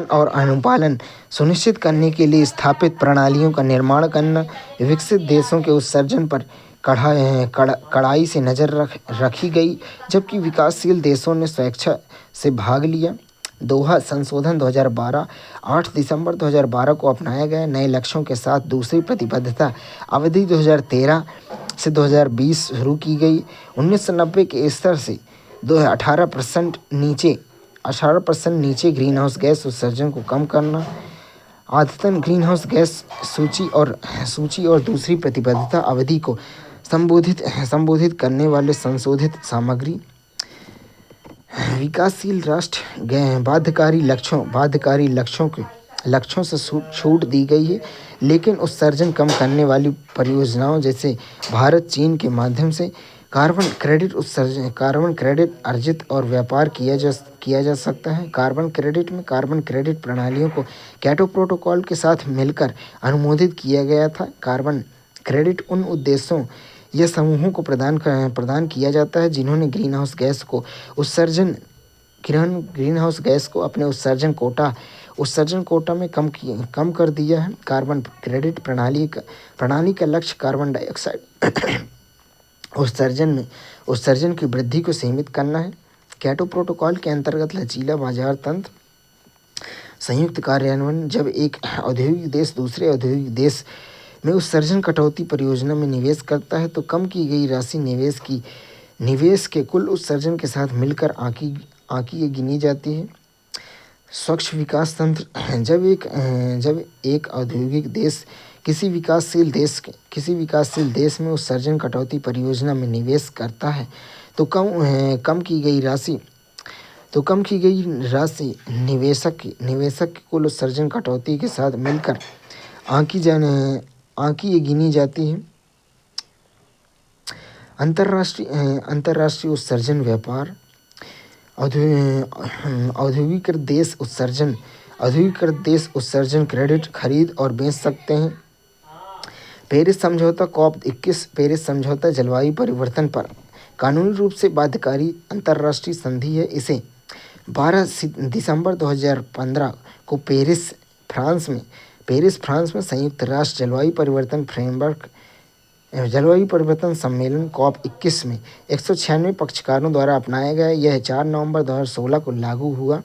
और अनुपालन सुनिश्चित करने के लिए स्थापित प्रणालियों का निर्माण करना। विकसित देशों के उत्सर्जन पर कड़ाई से नज़र रखी गई, जबकि विकासशील देशों ने स्वेच्छा से भाग लिया। दोहा संशोधन 2012 8 दिसंबर 2012 को अपनाया गया। नए लक्ष्यों के साथ दूसरी प्रतिबद्धता अवधि 2013 से 2020 शुरू की गई। 1990 के स्तर से 18% नीचे ग्रीनहाउस गैस उत्सर्जन को कम करना। अद्यतन ग्रीनहाउस गैस सूची और दूसरी प्रतिबद्धता अवधि को संबोधित करने वाले संशोधित सामग्री। विकासशील राष्ट्र बाध्यकारी लक्ष्यों के लक्ष्यों से छूट दी गई है, लेकिन उत्सर्जन कम करने वाली परियोजनाओं जैसे भारत चीन के माध्यम से कार्बन क्रेडिट अर्जित और व्यापार किया जा सकता है। कार्बन क्रेडिट में कार्बन क्रेडिट प्रणालियों को क्योटो प्रोटोकॉल के साथ मिलकर अनुमोदित किया गया था। कार्बन क्रेडिट उन उद्देश्यों या समूहों को प्रदान किया जाता है जिन्होंने ग्रीनहाउस गैस को अपने उत्सर्जन कोटा में कम कर दिया है। कार्बन क्रेडिट प्रणाली का लक्ष्य कार्बन डाइऑक्साइड उत्सर्जन की वृद्धि को सीमित करना है। क्योटो प्रोटोकॉल के अंतर्गत लचीला बाजार तंत्र संयुक्त कार्यान्वयन, जब एक औद्योगिक देश दूसरे औद्योगिक देश में उत्सर्जन कटौती परियोजना में निवेश करता है तो कम की गई राशि निवेश के कुल उत्सर्जन के साथ मिलकर आंकी गिनी जाती है। स्वच्छ विकास तंत्र, जब एक औद्योगिक देश किसी विकासशील देश में उत्सर्जन कटौती परियोजना में निवेश करता है तो कम की गई राशि निवेशक की कुल उत्सर्जन कटौती के साथ मिलकर आंकी गिनी जाती है। अंतर्राष्ट्रीय उत्सर्जन व्यापार, औद्योगिकृत देश उत्सर्जन क्रेडिट खरीद और बेच सकते हैं। पेरिस समझौता COP21 पेरिस समझौता जलवायु परिवर्तन पर कानूनी रूप से बाध्यकारी अंतर्राष्ट्रीय संधि है। इसे 12 दिसंबर 2015 को पेरिस, फ्रांस में संयुक्त राष्ट्र जलवायु परिवर्तन सम्मेलन COP21 में 196 पक्षकारों द्वारा अपनाया गया। यह 4 नवंबर 2016 को लागू हुआ।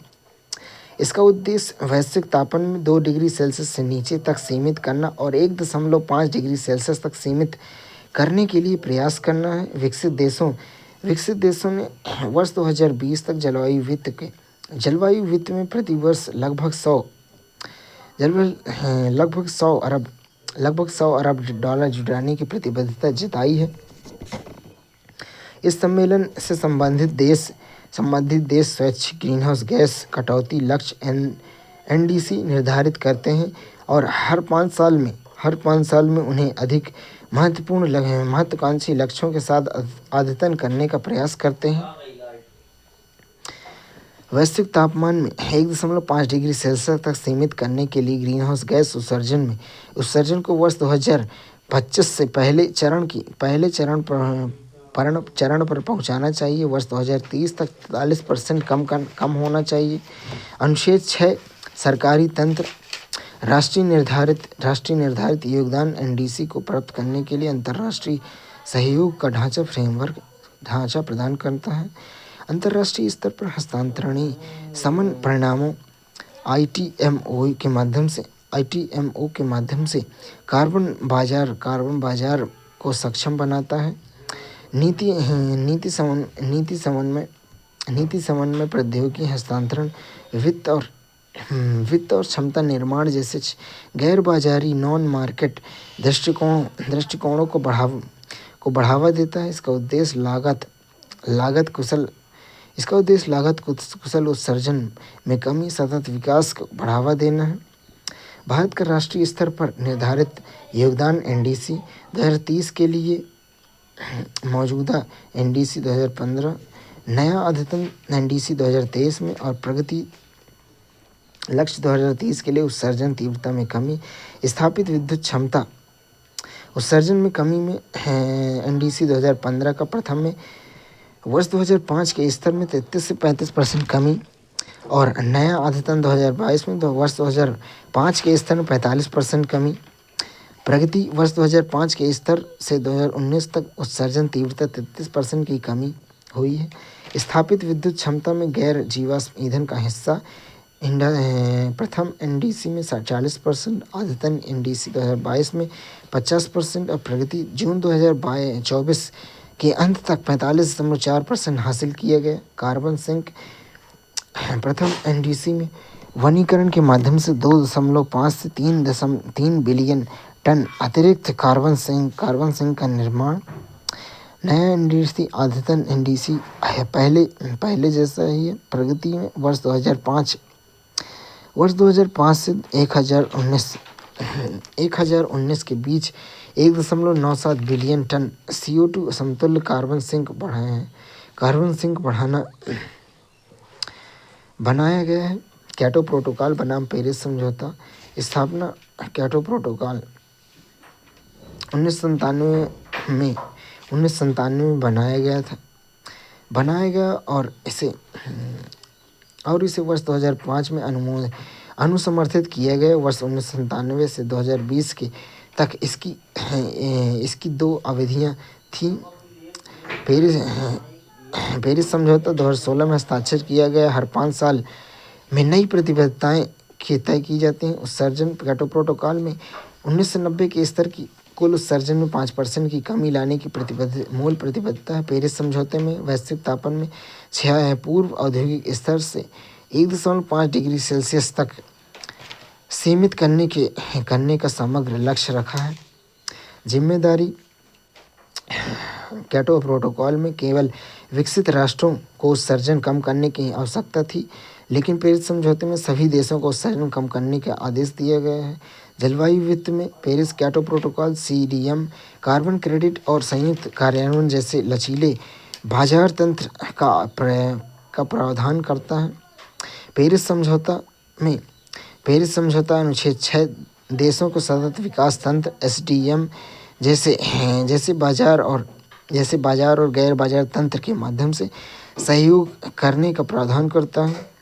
इसका उद्देश्य वैश्विक तापमान में 2 डिग्री सेल्सियस से नीचे तक सीमित करना और 1.5 डिग्री सेल्सियस तक सीमित करने के लिए प्रयास करना है। विकसित देशों ने वर्ष 2020 तक जलवायु वित्त में प्रति वर्ष लगभग 100 अरब डॉलर जुटाने की प्रतिबद्धता जताई है। इस सम्मेलन से संबंधित देश स्वैच्छिक ग्रीनहाउस गैस कटौती लक्ष्य NDC निर्धारित करते हैं और हर 5 साल में उन्हें अधिक महत्वाकांक्षी लक्ष्यों के साथ अद्यतन करने का प्रयास करते हैं। वैश्विक तापमान में 1.5 डिग्री सेल्सियस तक सीमित करने के लिए ग्रीनहाउस गैस उत्सर्जन को वर्ष 2025 से पहले चरण पर पहुंचाना चाहिए। वर्ष 2030 तक 43% कम होना चाहिए। अनुच्छेद 6 सरकारी तंत्र राष्ट्रीय निर्धारित योगदान NDC को प्राप्त करने के लिए अंतर्राष्ट्रीय सहयोग का ढांचा प्रदान करता है। अंतर्राष्ट्रीय स्तर पर हस्तांतरणीय समन परिणामों ITMO के माध्यम से कार्बन बाजार को सक्षम बनाता है। नीति समन्वय प्रौद्योगिकी हस्तांतरण वित्त और क्षमता निर्माण जैसे गैर बाजारी नॉन मार्केट दृष्टिकोणों को बढ़ावा देता है। इसका उद्देश्य लागत कुशल उत्सर्जन में कमी, सतत विकास को बढ़ावा देना है। भारत का राष्ट्रीय स्तर पर निर्धारित योगदान NDC 2030 के लिए मौजूदा NDC 2015, नया अद्यतन NDC 2023 में और प्रगति लक्ष्य 2030 के लिए उत्सर्जन तीव्रता में कमी, स्थापित विद्युत क्षमता उत्सर्जन में कमी में NDC 2015 का प्रथम में वर्ष 2005 के स्तर में 33 से 35% कमी और नया अद्यतन 2022 में वर्ष 2005 के स्तर में 45% कमी। प्रगति वर्ष 2005 के स्तर से 2019 तक उत्सर्जन तीव्रता 33% की कमी हुई है। स्थापित विद्युत क्षमता में गैर जीवाश्म ईंधन का हिस्सा प्रथम NDC में 40%, अद्यतन NDC 2022 में 50% और प्रगति जून 2024 के अंत तक 45.4% हासिल किया गया। कार्बन सिंक प्रथम NDC में वनीकरण के माध्यम से 2.5 से 3 बिलियन टन अतिरिक्त कार्बन सिंक का निर्माण। नया NDC अद्यतन NDC पहले जैसा ही है। प्रगति में वर्ष वर्ष 2005 से 2019 के बीच 1.97 बिलियन टन CO2 समतुल्य कार्बन सिंक बढ़ाए हैं। कार्बन सिंक बनाया गया है। क्योटो प्रोटोकॉल बनाम पेरिस समझौता स्थापना। क्योटो प्रोटोकॉल 1997 में बनाया गया और इसे वर्ष 2005 में अनुसमर्थित किया गया। वर्ष 1997 से 2020 के तक इसकी 2 अवधियां थीं। पेरिस समझौता 2016 में हस्ताक्षर किया गया। हर 5 साल में नई प्रतिबद्धताएं तय की जाती हैं। उत्सर्जन क्योटो प्रोटोकॉल में 1990 के स्तर की कुल उत्सर्जन में 5% की कमी लाने की मूल प्रतिबद्धता है। पेरिस समझौते में वैश्विक तापमान में पूर्व औद्योगिक स्तर से 1.5 डिग्री सेल्सियस तक सीमित करने का समग्र लक्ष्य रखा है। जिम्मेदारी क्योटो प्रोटोकॉल में केवल विकसित राष्ट्रों को उत्सर्जन कम करने की आवश्यकता थी, लेकिन पेरिस समझौते में सभी देशों को उत्सर्जन कम करने का आदेश दिया गया है। जलवायु वित्त में Paris Kyoto protocol CDM carbon credit और संयुक्त कार्यान्वयन जैसे लचीले बाजार तंत्र का प्रावधान करता है। पेरिस समझौता अनुच्छेद 6 देशों को सतत विकास तंत्र SDM जैसे बाजार और गैर बाजार तंत्र के माध्यम से सहयोग करने का प्रावधान करता है।